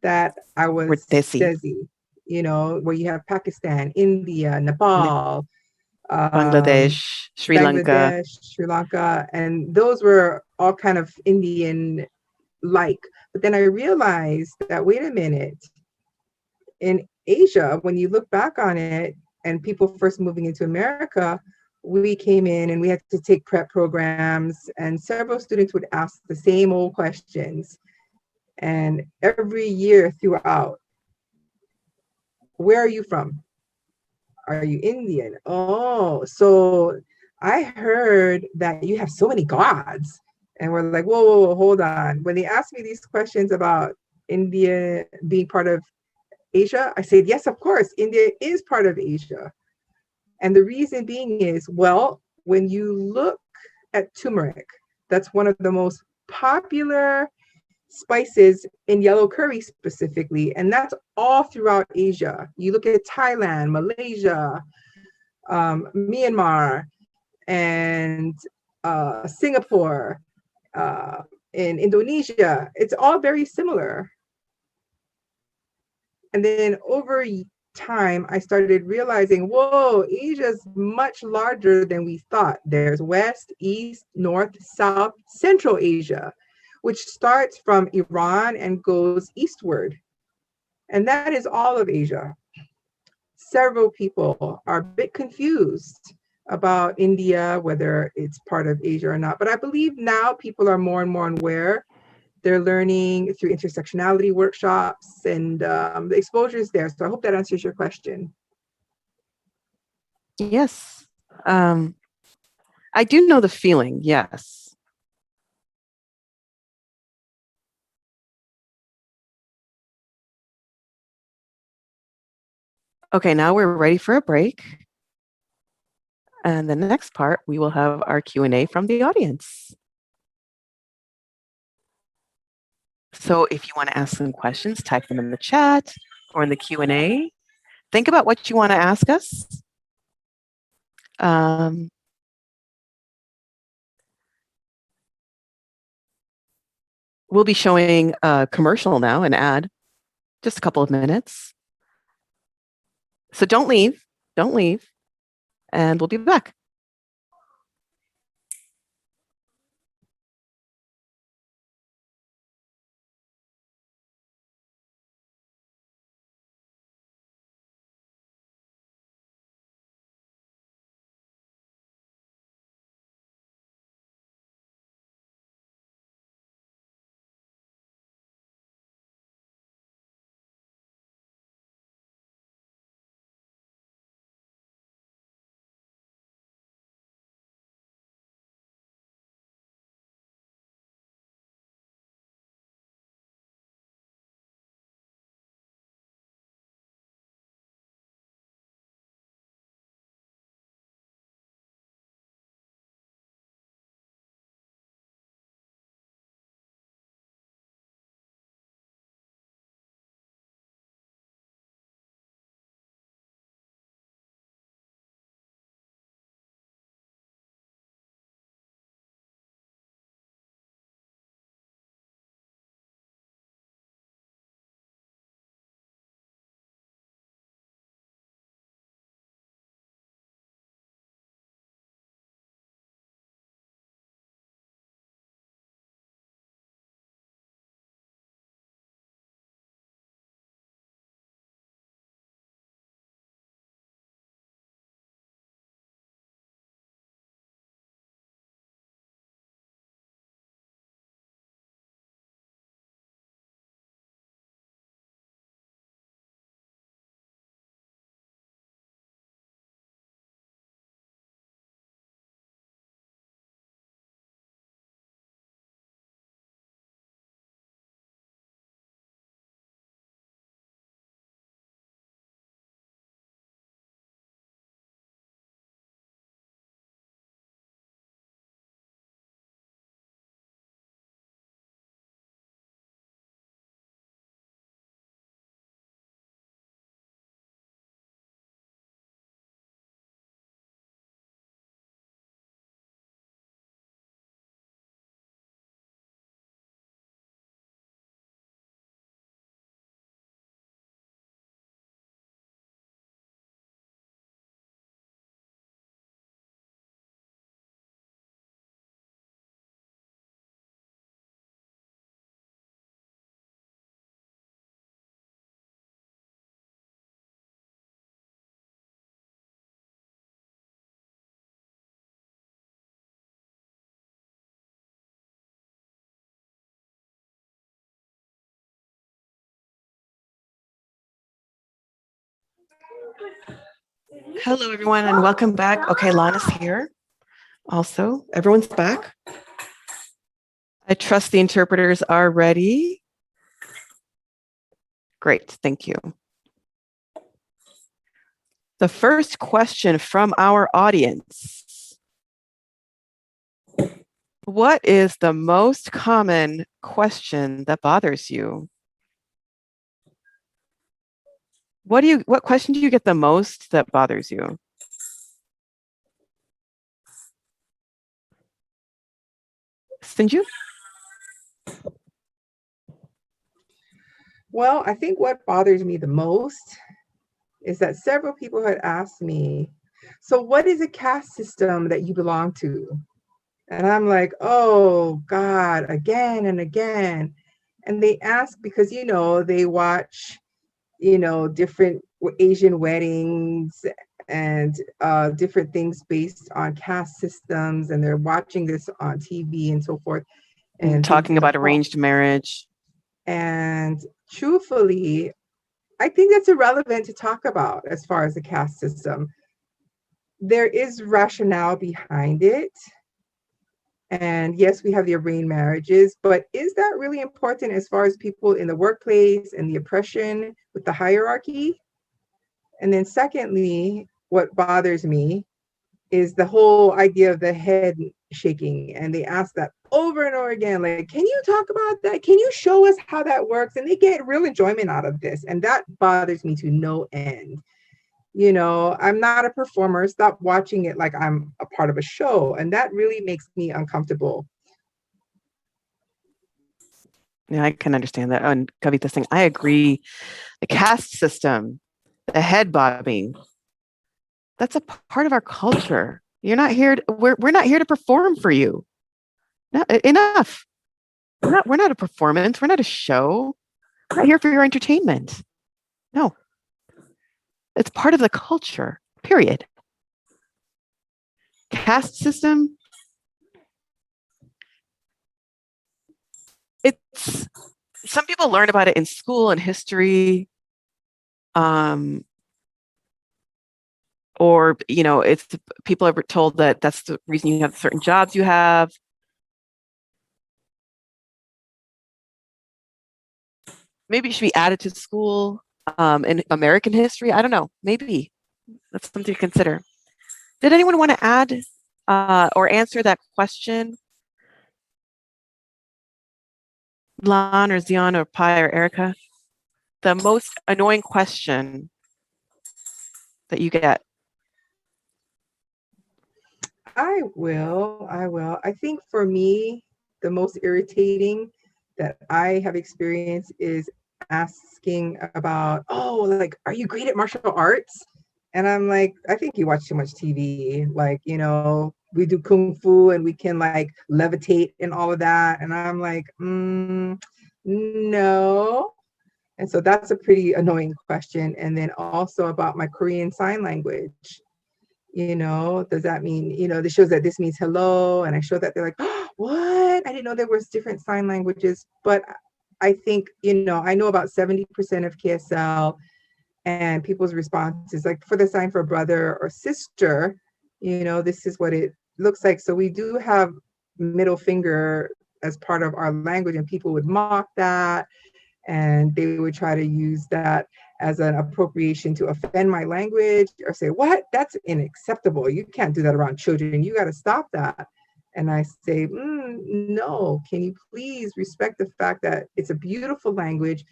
that I We're was desi. Desi, where you have Pakistan, India, Nepal, Bangladesh, Sri Lanka. Bangladesh, Sri Lanka, and those were all kind of Indian like. But then I realized that, wait a minute, in Asia, when you look back on it and people first moving into America, we came in and we had to take prep programs, and several students would ask the same old questions. And every year throughout, where are you from? Are you Indian? Oh, so I heard that you have so many gods. And we're like, whoa, whoa, whoa, hold on. When they asked me these questions about India being part of Asia, I said, yes, of course, India is part of Asia. And the reason being is, well, when you look at turmeric, that's one of the most popular spices in yellow curry specifically, and that's all throughout Asia. You look at Thailand, Malaysia, Myanmar, and Singapore, in Indonesia, it's all very similar. And then over time, I started realizing, whoa, Asia's much larger than we thought. There's West, East, North, South, Central Asia, which starts from Iran and goes eastward. And that is all of Asia. Several people are a bit confused about India, whether it's part of Asia or not. But I believe now people are more and more aware. They're learning through intersectionality workshops, and the exposure is there. So I hope that answers your question. Yes. I do know the feeling, yes. Okay, now we're ready for a break. And the next part, we will have our Q&A from the audience. So if you want to ask some questions, type them in the chat or in the Q&A. Think about what you want to ask us. We'll be showing a commercial now, an ad, just a couple of minutes. So don't leave, and we'll be back. Hello, everyone, and welcome back. Okay, Lana's here. Also, everyone's back. I trust the interpreters are ready. Great, thank you. The first question from our audience. What is the most common question that bothers you? What question do you get the most that bothers you? Sinju? Well, I think what bothers me the most is that several people had asked me, so what is a caste system that you belong to? And I'm like, oh God, again and again. And they ask because, they watch, different Asian weddings and different things based on caste systems. And they're watching this on TV and so forth. And talking about arranged marriage. And truthfully, I think that's irrelevant to talk about as far as the caste system. There is rationale behind it. And yes, we have the arranged marriages, but is that really important as far as people in the workplace and the oppression with the hierarchy? And then secondly, what bothers me is the whole idea of the head shaking. And they ask that over and over again, like, can you talk about that? Can you show us how that works? And they get real enjoyment out of this. And that bothers me to no end. I'm not a performer. Stop watching it like I'm a part of a show. And that really makes me uncomfortable. Yeah, I can understand that. And Kavita's saying, I agree. The caste system, the head bobbing, that's a part of our culture. You're not here. We're not here to perform for you. No, enough. We're not a performance. We're not a show. We're not here for your entertainment. No. It's part of the culture, period. Caste system. It's some people learn about it in school and history. Or, it's people are told that that's the reason you have certain jobs you have. Maybe it should be added to school in American history. I don't know. Maybe that's something to consider. Did anyone want to add or answer that question? Lan or Zion or Pi or Erica? The most annoying question that you get. I will. I think for me, the most irritating that I have experienced is asking about, like, are you great at martial arts? And I'm like, I think you watch too much TV. Like, we do kung fu and we can like levitate and all of that. And I'm like, no. And so that's a pretty annoying question. And then also about my Korean Sign Language. Does that mean, this shows that this means hello? And I show that they're like, oh, what? I didn't know there was different sign languages. But I think, I know about 70% of KSL, and people's response is like, for the sign for brother or sister, this is what it looks like. So we do have middle finger as part of our language, and people would mock that. And they would try to use that as an appropriation to offend my language or say, what? That's unacceptable. You can't do that around children. You got to stop that. And I say, no, can you please respect the fact that it's a beautiful language,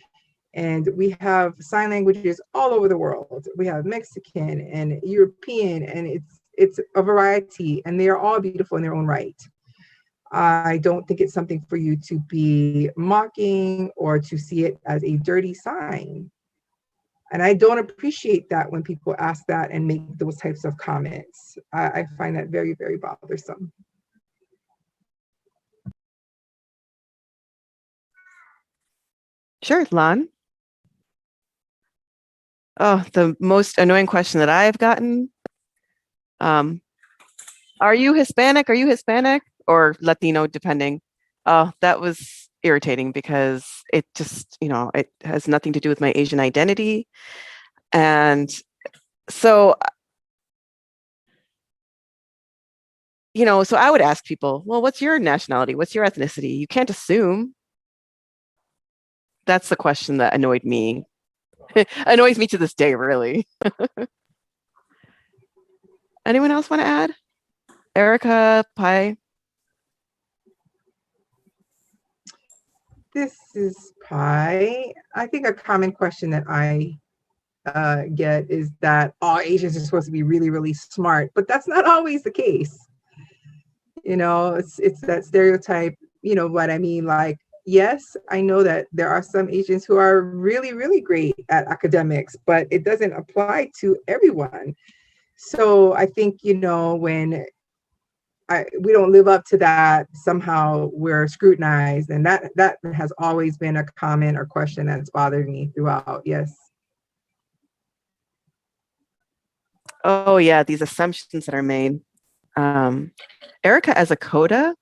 and we have sign languages all over the world. We have Mexican and European, and it's a variety, and they are all beautiful in their own right. I don't think it's something for you to be mocking or to see it as a dirty sign. And I don't appreciate that when people ask that and make those types of comments. I find that very, very bothersome. Sure, Lan. Oh, the most annoying question that I've gotten. Are you Hispanic? Are you Hispanic? Or Latino, depending. That was irritating because it just, it has nothing to do with my Asian identity. And So, so I would ask people, well, what's your nationality? What's your ethnicity? You can't assume. That's the question that annoyed me. Annoys me to this day, really. Anyone else want to add? Erica, Pi? This is Pi. I think a common question that I get is that all Asians are supposed to be really, really smart, but that's not always the case. It's that stereotype, what I mean? Like, yes, I know that there are some Asians who are really, really great at academics, but it doesn't apply to everyone. So I think, when we don't live up to that, somehow we're scrutinized. And that has always been a comment or question that's bothered me throughout. Yes. Oh, yeah, these assumptions that are made. Erica, as a coda,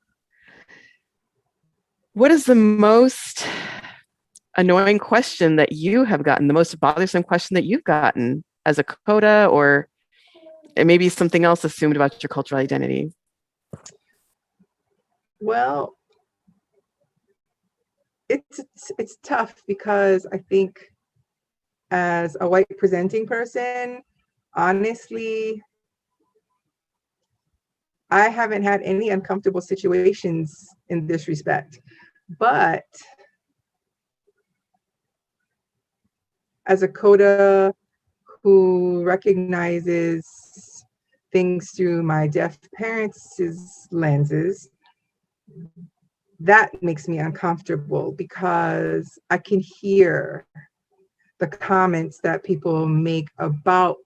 what is the most annoying question that you have gotten, the most bothersome question that you've gotten as a coda, or it may be something else assumed about your cultural identity? Well, it's tough because I think as a white presenting person, honestly, I haven't had any uncomfortable situations in this respect. But as a coda who recognizes things through my deaf parents' lenses, that makes me uncomfortable because I can hear the comments that people make about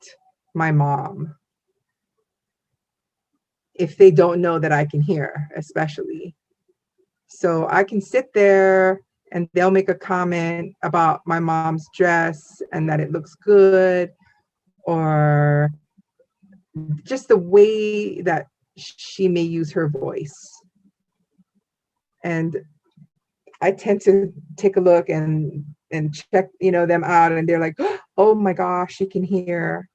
my mom if they don't know that I can hear, especially. So I can sit there and they'll make a comment about my mom's dress and that it looks good, or just the way that she may use her voice. And I tend to take a look and check, them out, and they're like, oh my gosh, she can hear.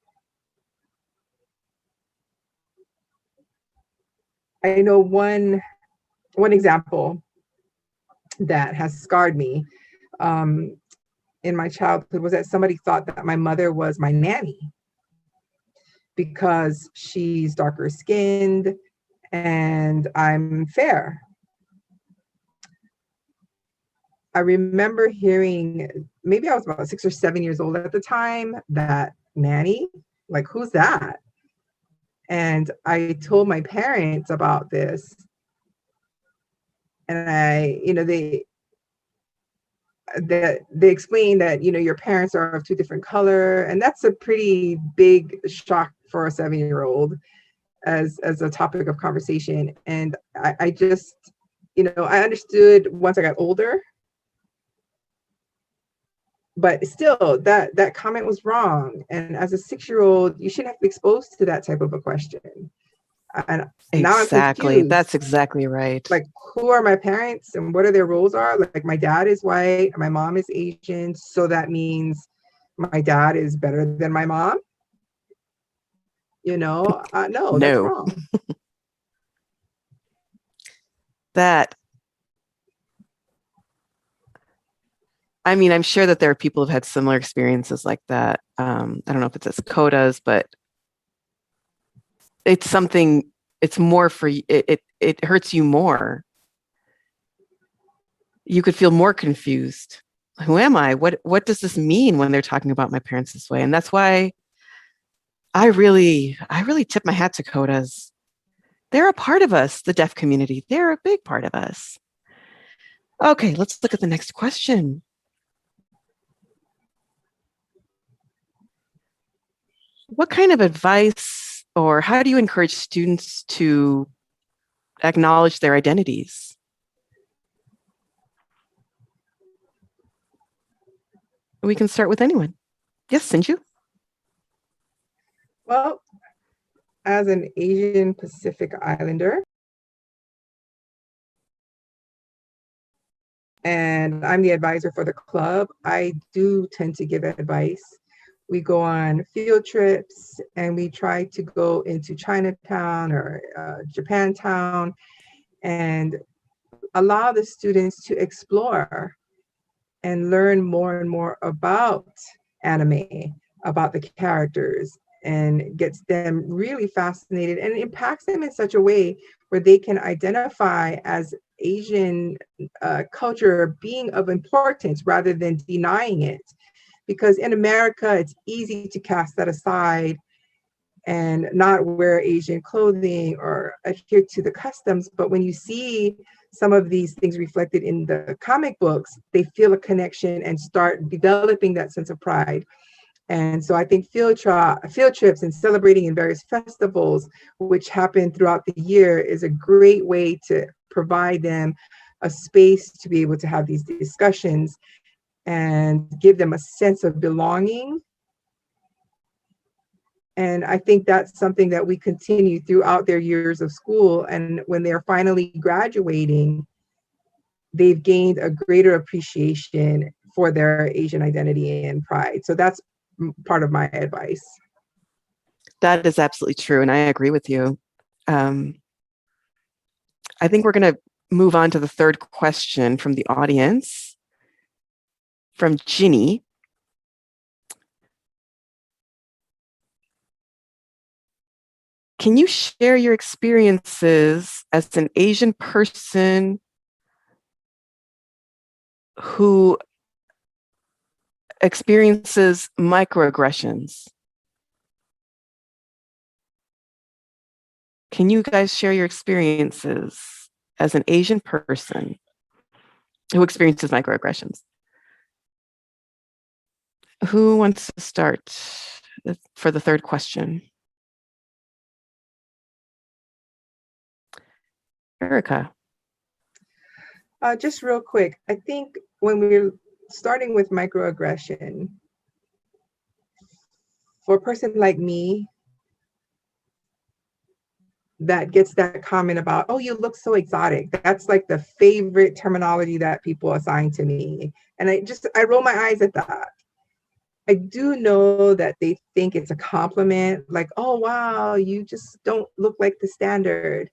I know one example that has scarred me in my childhood was that somebody thought that my mother was my nanny because she's darker skinned and I'm fair. I remember hearing, maybe I was about 6 or 7 years old at the time, that nanny, like, who's that? And I told my parents about this. And they explained that, your parents are of two different color. And that's a pretty big shock for a 7-year-old as a topic of conversation. And I just, I understood once I got older, but still that comment was wrong. And as a 6-year-old, you shouldn't have to be exposed to that type of a question. And now I'm confused. That's exactly right. Like, who are my parents and what are their roles are? Like, my dad is white, my mom is Asian, so that means my dad is better than my mom? No, that's wrong. I'm sure that there are people who've had similar experiences like that. I don't know if it's as codas, but it's something, it's more for you. It hurts you more. You could feel more confused. Who am I? What does this mean when they're talking about my parents this way? And that's why I really tip my hat to codas. They're a part of us, the deaf community. They're a big part of us. Okay, let's look at the next question. What kind of advice, or how do you encourage students to acknowledge their identities? We can start with anyone. Yes, Sinju? Well, as an Asian Pacific Islander, and I'm the advisor for the club, I do tend to give advice We go on field trips, and we try to go into Chinatown or Japantown and allow the students to explore and learn more and more about anime, about the characters, and gets them really fascinated, and impacts them in such a way where they can identify as Asian culture being of importance rather than denying it. Because in America, it's easy to cast that aside and not wear Asian clothing or adhere to the customs. But when you see some of these things reflected in the comic books, they feel a connection and start developing that sense of pride. And so I think field trips and celebrating in various festivals, which happen throughout the year, is a great way to provide them a space to be able to have these discussions and give them a sense of belonging. And I think that's something that we continue throughout their years of school. And when they're finally graduating, they've gained a greater appreciation for their Asian identity and pride. So that's part of my advice. That is absolutely true. And I agree with you. I think we're going to move on to the third question from the audience, from Ginny. Can you share your experiences as an Asian person who experiences microaggressions? Can you guys share your experiences as an Asian person who experiences microaggressions? Who wants to start for the third question? Erica. Just real quick, I think when we're starting with microaggression, for a person like me that gets that comment about, oh, you look so exotic, that's like the favorite terminology that people assign to me. And I roll my eyes at that. I do know that they think it's a compliment, like, oh, wow, you just don't look like the standard.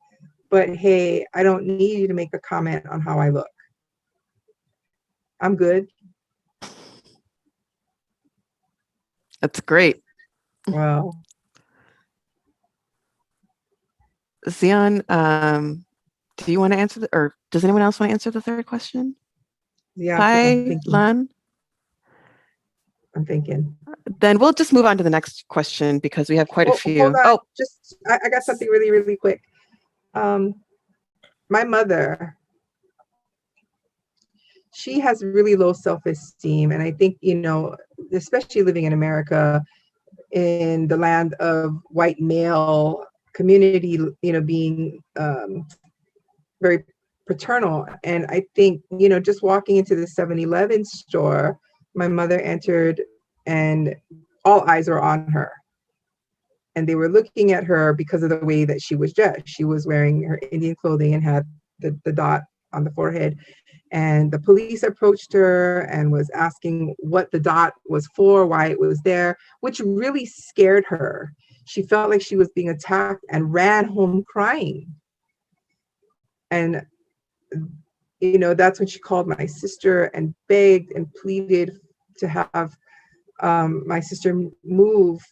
But hey, I don't need you to make a comment on how I look. I'm good. That's great. Wow. Zion, do you want to answer, or does anyone else want to answer the third question? Yeah, Hi, Lan. I'm thinking. Then we'll just move on to the next question because we have quite a few. Hold on. I got something really, really quick. My mother, she has really low self-esteem. And I think, especially living in America, in the land of white male community, being very paternal. And I think, just walking into the 7-Eleven store, my mother entered and all eyes were on her. And they were looking at her because of the way that she was dressed. She was wearing her Indian clothing and had the dot on the forehead. And the police approached her and was asking what the dot was for, why it was there, which really scared her. She felt like she was being attacked and ran home crying. And, that's when she called my sister and begged and pleaded to have my sister move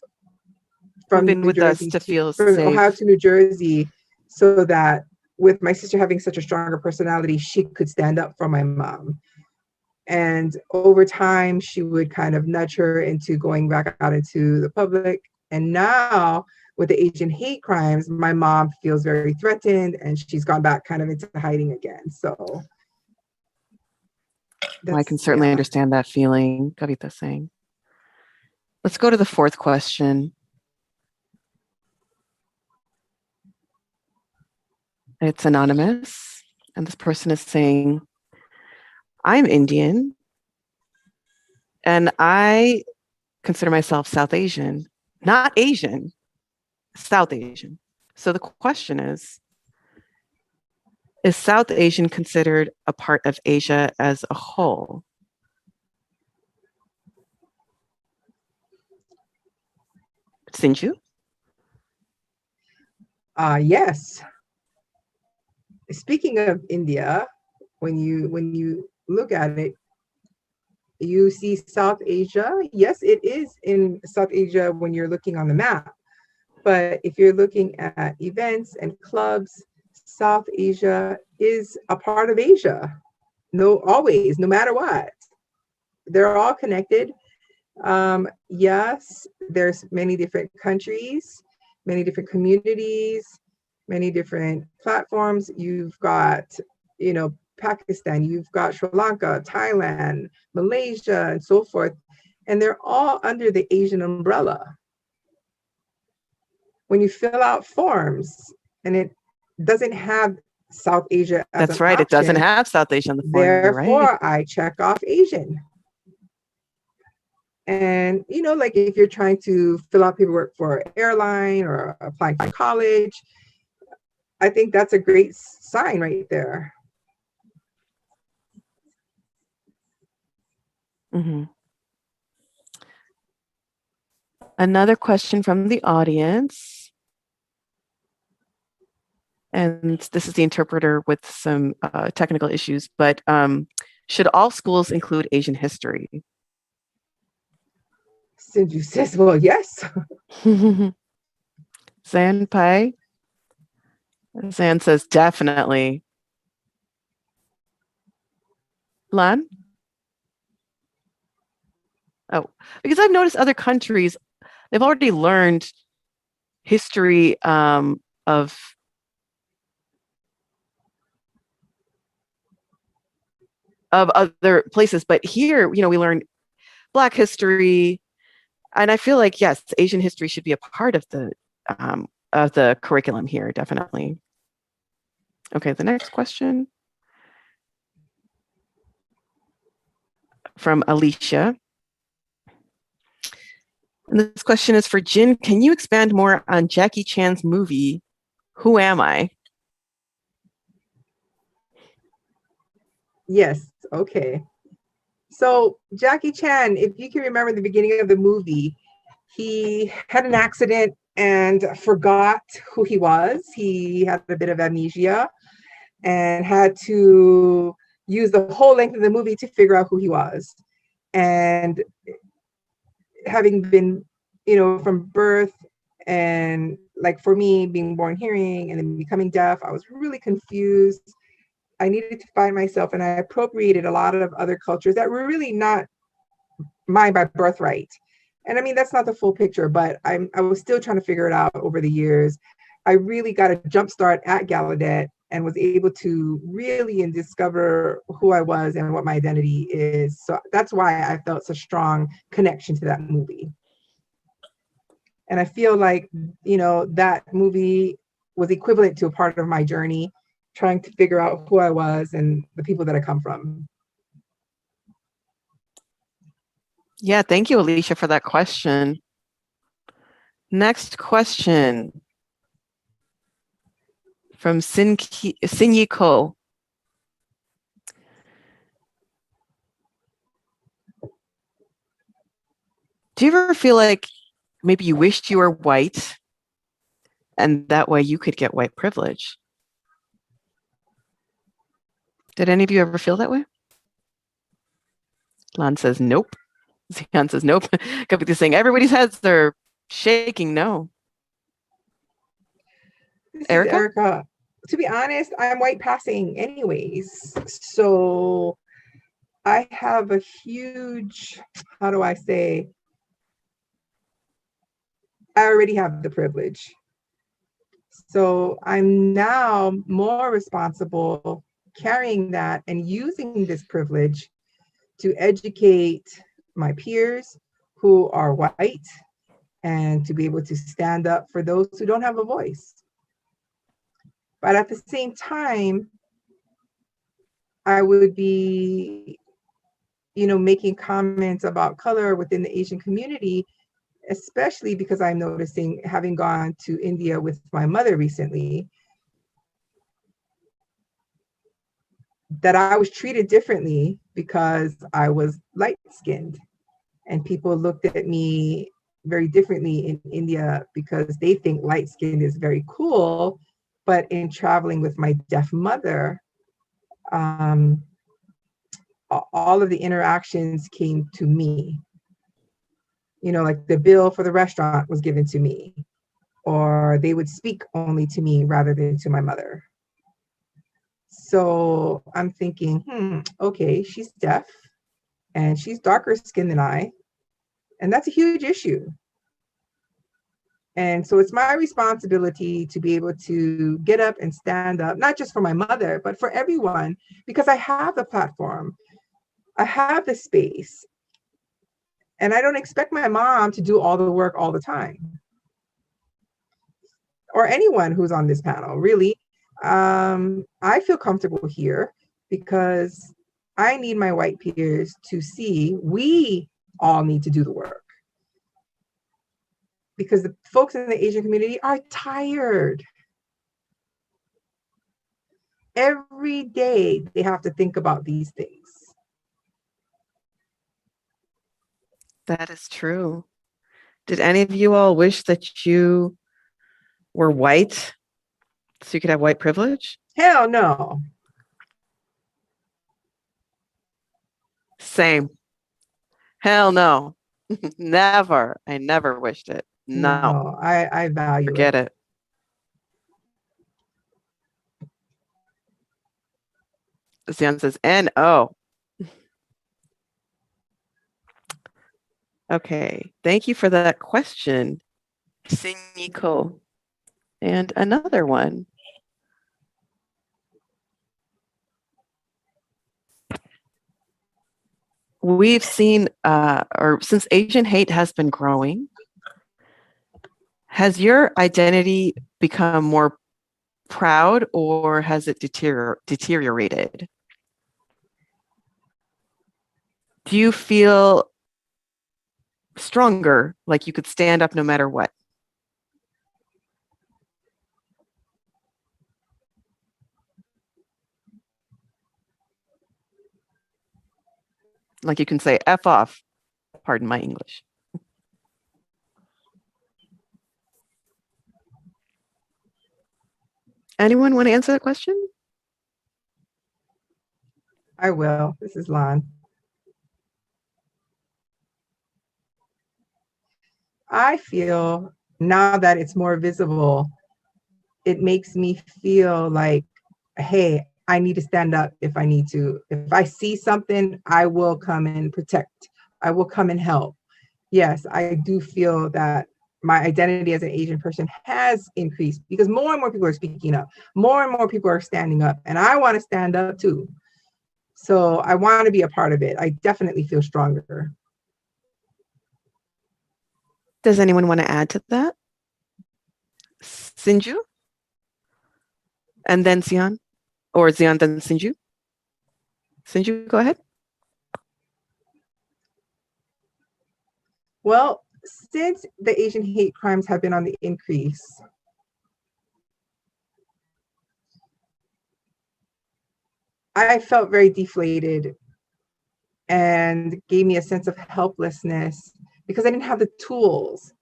from New with Jersey us to feel safe. Ohio to New Jersey, so that with my sister having such a stronger personality, she could stand up for my mom. And over time, she would kind of nudge her into going back out into the public. And now with the Asian hate crimes, my mom feels very threatened and she's gone back kind of into hiding again. So I can certainly understand that feeling, Kavita saying. Let's go to the fourth question. It's anonymous, and this person is saying, I'm Indian, and I consider myself South Asian, not Asian, South Asian. So the question is South Asian considered a part of Asia as a whole? Sinju? Yes. Speaking of India, when you look at it, you see South Asia. Yes, it is in South Asia when you're looking on the map. But if you're looking at events and clubs, South Asia is a part of Asia. No, always, no matter what. They're all connected. Yes, there's many different countries, many different communities, many different platforms. You've got, Pakistan, you've got Sri Lanka, Thailand, Malaysia, and so forth. And they're all under the Asian umbrella. When you fill out forms and it doesn't have South Asia as That's an right. option, it doesn't have South Asia on the form. Therefore, Right. I check off Asian. And, like if you're trying to fill out paperwork for an airline or applying for college, I think that's a great sign right there. Mm-hmm. Another question from the audience. And this is the interpreter with some technical issues, but should all schools include Asian history? Sinju says, well, yes. Jinpai? Zan says definitely. Lan? Oh, because I've noticed other countries, they've already learned history of other places, but here, we learn Black history, and I feel like yes, Asian history should be a part of the curriculum here, definitely. Okay, the next question from Alicia. And this question is for Jin. Can you expand more on Jackie Chan's movie, Who Am I? Yes, okay. So Jackie Chan, if you can remember the beginning of the movie, he had an accident and forgot who he was. He had a bit of amnesia and had to use the whole length of the movie to figure out who he was. And having been, from birth, and like for me, being born hearing and then becoming deaf, I was really confused. I needed to find myself, and I appropriated a lot of other cultures that were really not mine by birthright. And I mean, that's not the full picture, but I was still trying to figure it out over the years. I really got a jump start at Gallaudet and was able to really discover who I was and what my identity is. So that's why I felt such strong connection to that movie. And I feel like, that movie was equivalent to a part of my journey, trying to figure out who I was and the people that I come from. Yeah, thank you, Alicia, for that question. Next question from Sinyi Ko. Do you ever feel like maybe you wished you were white and that way you could get white privilege? Did any of you ever feel that way? Lan says nope. Zion says nope. Could be saying everybody's heads are shaking. No. This is Erica. To be honest, I'm white passing anyways. So I have a huge, how do I say, I already have the privilege. So I'm now more responsible carrying that and using this privilege to educate my peers who are white and to be able to stand up for those who don't have a voice. But at the same time, I would be, making comments about color within the Asian community, especially because I'm noticing, having gone to India with my mother recently, that I was treated differently because I was light-skinned. And people looked at me, very differently in India because they think light skin is very cool. But in traveling with my deaf mother, all of the interactions came to me. You know, like the bill for the restaurant was given to me, or they would speak only to me rather than to my mother. So I'm thinking, okay, she's deaf and she's darker skinned than I, and that's a huge issue. And so it's my responsibility to be able to get up and stand up, not just for my mother, but for everyone, because I have the platform, I have the space, and I don't expect my mom to do all the work all the time, or anyone who's on this panel, really. I feel comfortable here because I need my white peers to see we all need to do the work. Because the folks in the Asian community are tired. Every day they have to think about these things. That is true. Did any of you all wish that you were white so you could have white privilege? Hell no. Same. Hell no. Never. I never wished it. No. I value Forget it. Sian says N-O. Okay. Thank you for that question, Sinyiko. And another one. We've seen, or since Asian hate has been growing, has your identity become more proud or has it deteriorated? Do you feel stronger, like you could stand up no matter what? Like you can say F off, pardon my English. Anyone want to answer that question? I will. This is Lon. I feel now that it's more visible, it makes me feel like, hey, I need to stand up if I need to. If I see something, I will come and protect. I will come and help. Yes, I do feel that my identity as an Asian person has increased because more and more people are speaking up. More and more people are standing up, and I want to stand up too. So I want to be a part of it. I definitely feel stronger. Does anyone want to add to that? Sinju? And then Xian? Or Xian, then Sinju? Sinju, go ahead. Well, since the Asian hate crimes have been on the increase, I felt very deflated and gave me a sense of helplessness because I didn't have the tools.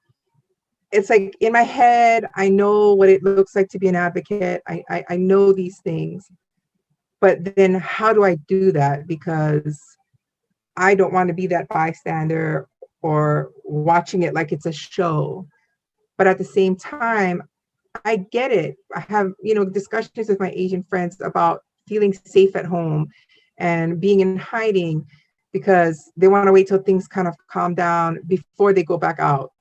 It's like in my head, I know what it looks like to be an advocate. I know these things, but then how do I do that? Because I don't want to be that bystander or watching it like it's a show. But at the same time, I get it. I have, discussions with my Asian friends about feeling safe at home and being in hiding because they want to wait till things kind of calm down before they go back out.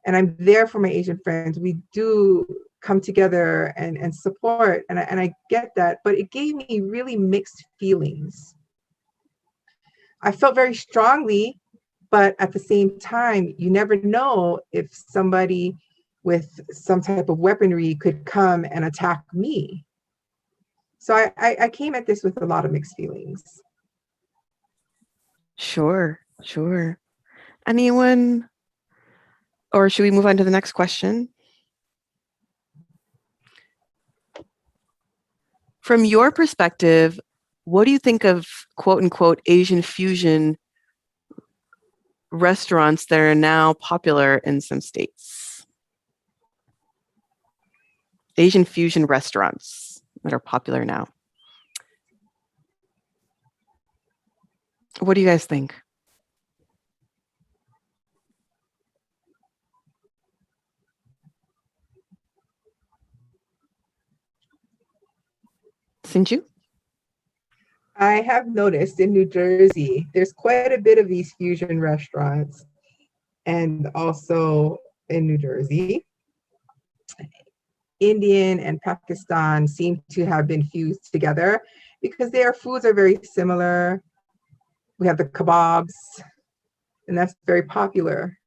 And I'm there for my Asian friends. We do come together and support, and I get that, but it gave me really mixed feelings. I felt very strongly, but at the same time, you never know if somebody with some type of weaponry could come and attack me. So I came at this with a lot of mixed feelings. Sure. Anyone? Or should we move on to the next question? From your perspective, what do you think of quote unquote Asian fusion restaurants that are now popular in some states. Asian fusion restaurants that are popular now. What do you guys think? Sinju? I have noticed in New Jersey, there's quite a bit of these fusion restaurants, and also in New Jersey, Indian and Pakistan seem to have been fused together because their foods are very similar. We have the kebabs, and that's very popular.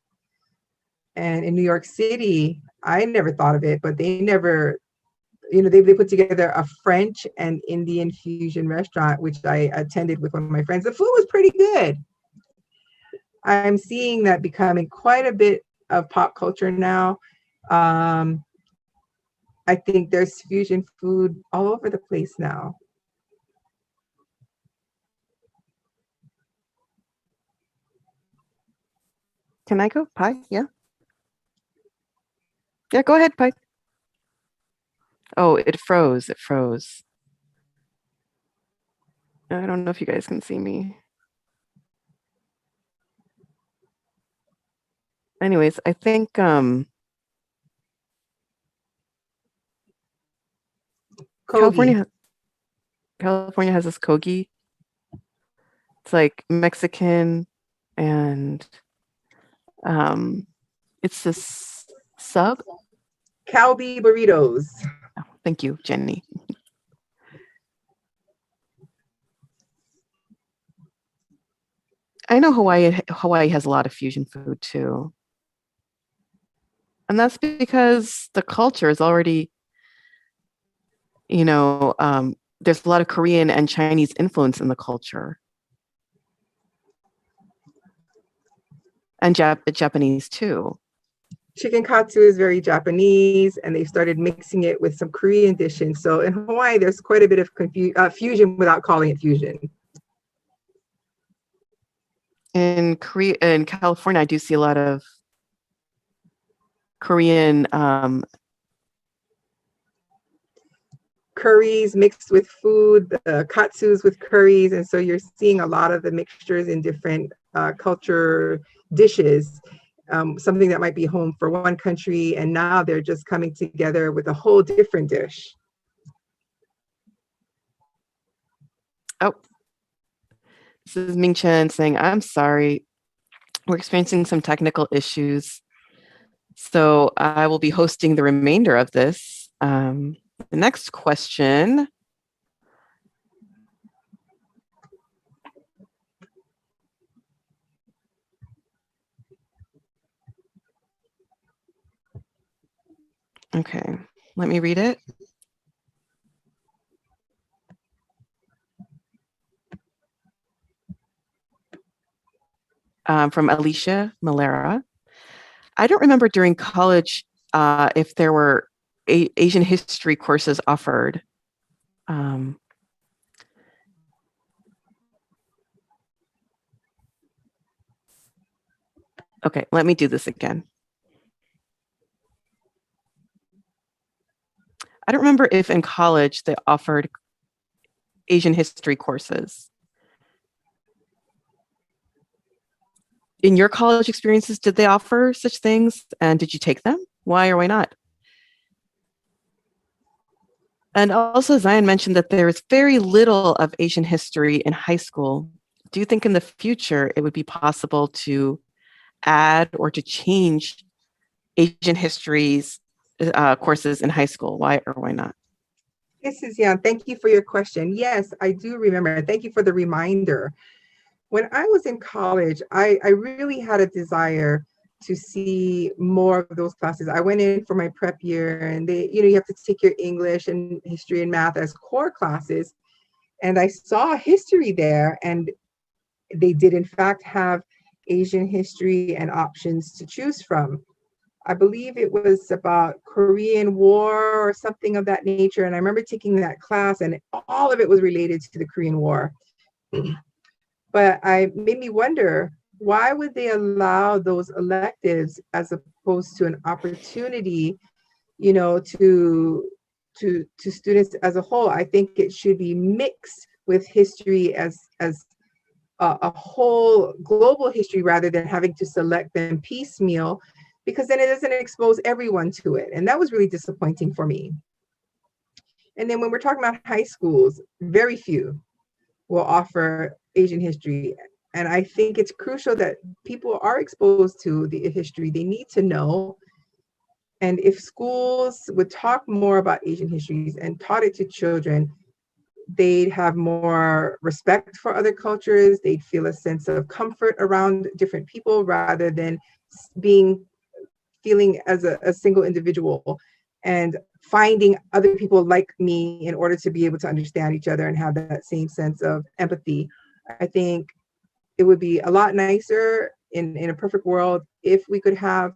And in New York City, I never thought of it, but they never, they put together a French and Indian fusion restaurant, which I attended with one of my friends. The food was pretty good. I'm seeing that becoming quite a bit of pop culture now. I think there's fusion food all over the place now. Can I go, Pi? Yeah. Yeah, go ahead, Pi. Oh, it froze. It froze. I don't know if you guys can see me. Anyways, I think California has this kogi. It's like Mexican, and it's this sub. Calbee burritos. Oh, thank you, Jenny. I know Hawaii has a lot of fusion food too. And that's because the culture is already, there's a lot of Korean and Chinese influence in the culture. And Japanese too. Chicken katsu is very Japanese, and they started mixing it with some Korean dishes. So in Hawaii, there's quite a bit of fusion without calling it fusion. In California, I do see a lot of Korean curries mixed with food, katsus with curries, and so you're seeing a lot of the mixtures in different culture dishes. Something that might be home for one country, and now they're just coming together with a whole different dish. Oh, this is Ming Chen saying, I'm sorry, we're experiencing some technical issues. So I will be hosting the remainder of this. The next question. Okay, let me read it. From Alicia Malera. I don't remember during college if there were Asian history courses offered. Okay, let me do this again. I don't remember if in college they offered Asian history courses. In your college experiences, did they offer such things? And did you take them? Why or why not? And also, Zion mentioned that there is very little of Asian history in high school. Do you think in the future it would be possible to add or to change Asian histories courses in high school? Why or why not? This is Jan. Thank you for your question. Yes, I do remember. Thank you for the reminder. When I was in college, I really had a desire to see more of those classes. I went in for my prep year, and you have to take your English and history and math as core classes. And I saw history there, and they did in fact have Asian history and options to choose from. I believe it was about Korean War or something of that nature. And I remember taking that class, and all of it was related to the Korean War. But I made me wonder, why would they allow those electives as opposed to an opportunity, you know, to students as a whole? I think it should be mixed with history as a whole global history rather than having to select them piecemeal, because then it doesn't expose everyone to it. And that was really disappointing for me. And then when we're talking about high schools, very few will offer Asian history. And I think it's crucial that people are exposed to the history they need to know. And if schools would talk more about Asian histories and taught it to children, they'd have more respect for other cultures. They'd feel a sense of comfort around different people rather than feeling as a single individual and finding other people like me in order to be able to understand each other and have that same sense of empathy. I think it would be a lot nicer in a perfect world if we could have,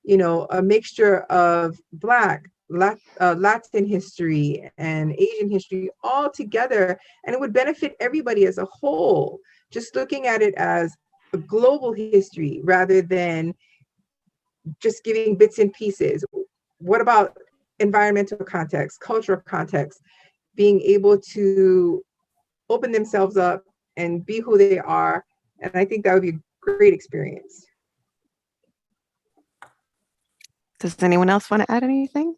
you know, a mixture of Black, Latin history and Asian history all together, and it would benefit everybody as a whole. Just looking at it as a global history rather than just giving bits and pieces. What about environmental context, cultural context, being able to open themselves up and be who they are? And I think that would be a great experience. Does anyone else want to add anything?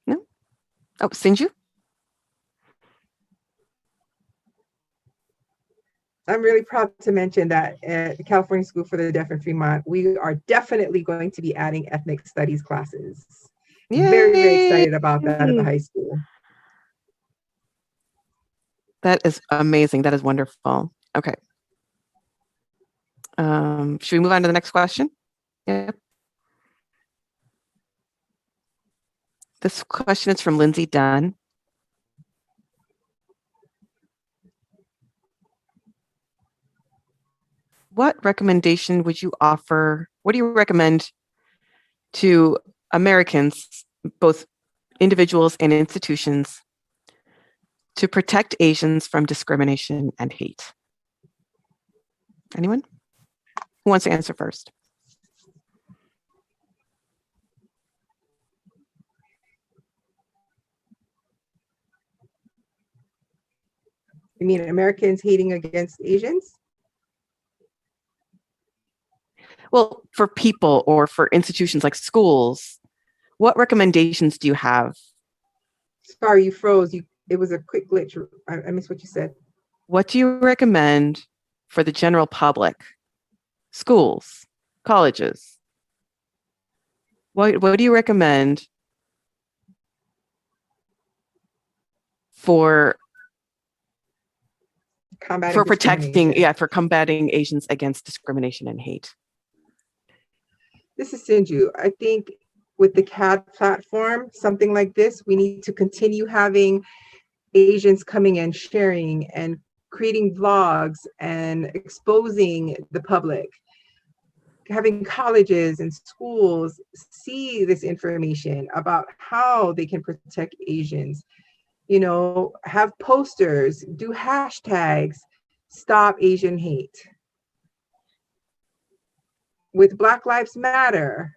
No? Oh, Sinju? I'm really proud to mention that at the California School for the Deaf in Fremont, we are definitely going to be adding ethnic studies classes. Yay! Very, very excited about that at the high school. That is amazing. That is wonderful. Okay. Should we move on to the next question? Yep. This question is from Lindsay Dunn. What recommendation would you offer? What do you recommend to Americans, both individuals and institutions, to protect Asians from discrimination and hate? Anyone? Who wants to answer first? You mean Americans hating against Asians? Well, for people or for institutions like schools, what recommendations do you have? Sorry, you froze. It was a quick glitch. I missed what you said. What do you recommend for the general public? Schools, colleges. What do you recommend for combating Asians against discrimination and hate? This is Sinju. I think with the CAD platform, something like this, we need to continue having Asians coming and sharing and creating vlogs and exposing the public. Having colleges and schools see this information about how they can protect Asians. You know, have posters, do hashtags, stop Asian hate. With Black Lives Matter,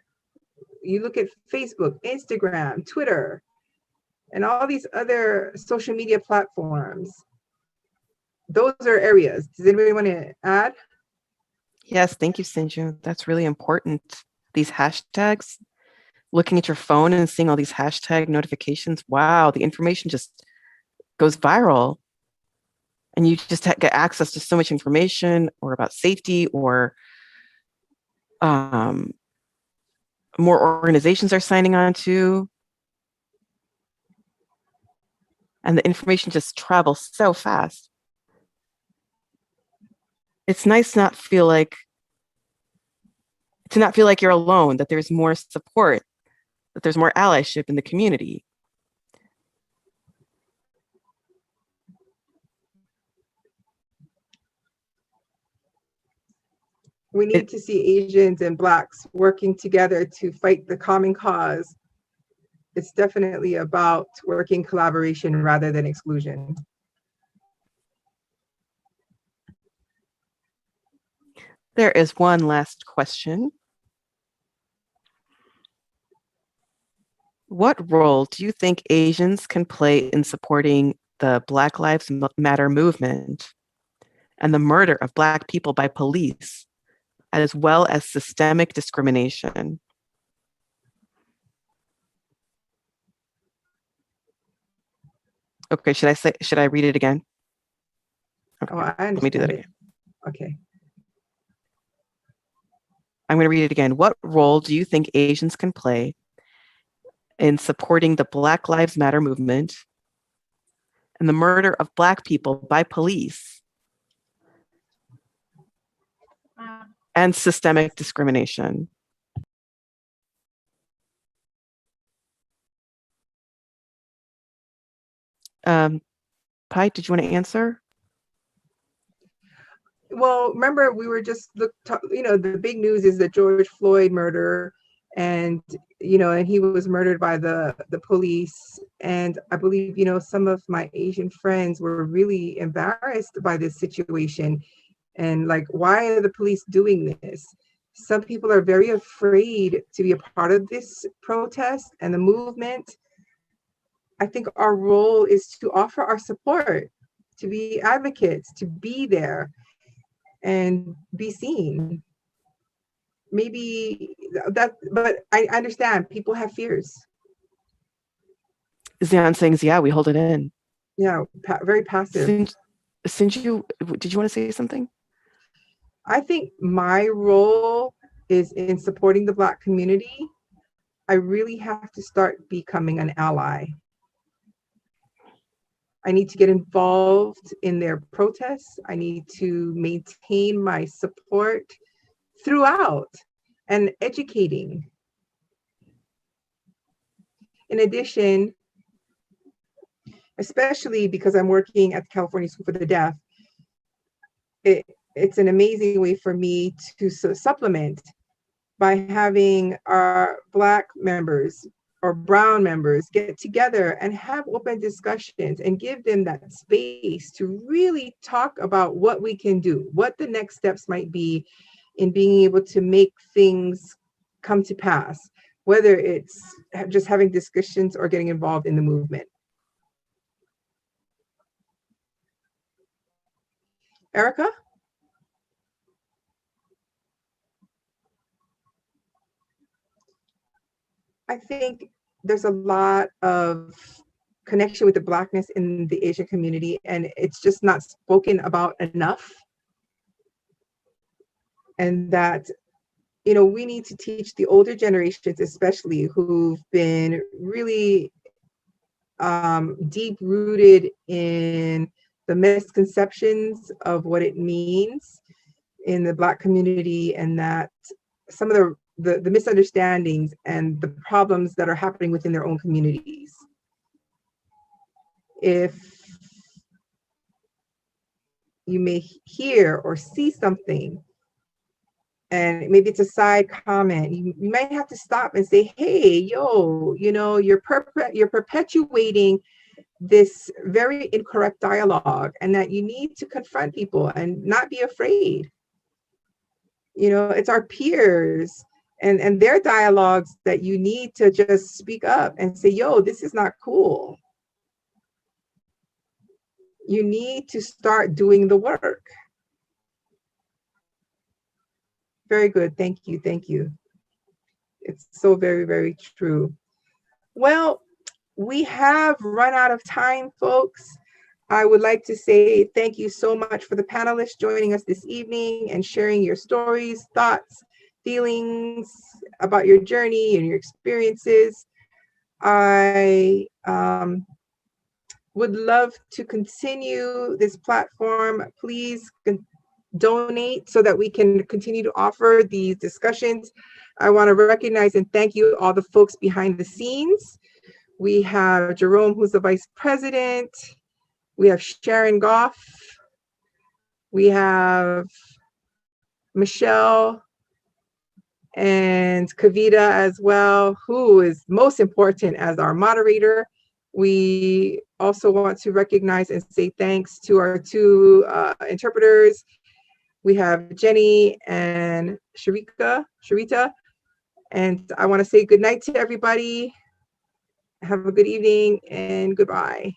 you look at Facebook, Instagram, Twitter, and all these other social media platforms. Those are areas. Does anybody want to add? Yes, thank you, Sinju. That's really important. These hashtags, looking at your phone and seeing all these hashtag notifications. Wow, the information just goes viral. And you just get access to so much information or about safety or more organizations are signing on to. And the information just travels so fast. It's nice to not feel like you're alone, that there's more support, that there's more allyship in the community. We need to see Asians and Blacks working together to fight the common cause. It's definitely about working collaboration rather than exclusion. There is one last question. What role do you think Asians can play in supporting the Black Lives Matter movement and the murder of Black people by police, as well as systemic discrimination? Okay, should I read it again? Okay, Oh, I understand. let me do that again. Okay. I'm going to read it again. What role do you think Asians can play in supporting the Black Lives Matter movement and the murder of Black people by police and systemic discrimination? Pai, did you want to answer? Well, remember we were just the big news is the George Floyd murder, and and he was murdered by the police. And I believe some of my Asian friends were really embarrassed by this situation, and like, why are the police doing this? Some people are very afraid to be a part of this protest and the movement. I think our role is to offer our support, to be advocates, to be there and be seen. Maybe that, but I understand people have fears. Zion saying, yeah, we hold it in. Yeah, very passive. Sinju, did you want to say something? I think my role is in supporting the Black community. I really have to start becoming an ally. I need to get involved in their protests. I need to maintain my support throughout and educating. In addition, especially because I'm working at the California School for the Deaf, it's an amazing way for me to supplement by having our Black members or brown members get together and have open discussions and give them that space to really talk about what we can do, what the next steps might be in being able to make things come to pass, whether it's just having discussions or getting involved in the movement. Erica? I think there's a lot of connection with the Blackness in the Asian community, and it's just not spoken about enough. And that, we need to teach the older generations, especially who've been really deep rooted in the misconceptions of what it means in the Black community, and that some of the misunderstandings and the problems that are happening within their own communities. If you may hear or see something, and maybe it's a side comment, you might have to stop and say, hey, yo, you're perpetuating this very incorrect dialogue, and that you need to confront people and not be afraid. It's our peers and their dialogues that you need to just speak up and say, yo, this is not cool. You need to start doing the work. Very good. Thank you. Thank you. It's so very, very true. Well, we have run out of time, folks. I would like to say thank you so much for the panelists joining us this evening and sharing your stories, thoughts, feelings about your journey and your experiences. I would love to continue this platform. Please donate so that we can continue to offer these discussions. I want to recognize and thank you, all the folks behind the scenes. We have Jerome, who's the vice president. We have Sharon Goff. We have Michelle and Kavita as well, who is most important as our moderator. We also want to recognize and say thanks to our two interpreters, We have Jenny and Sharita. And I want to say good night to everybody. Have a good evening and goodbye.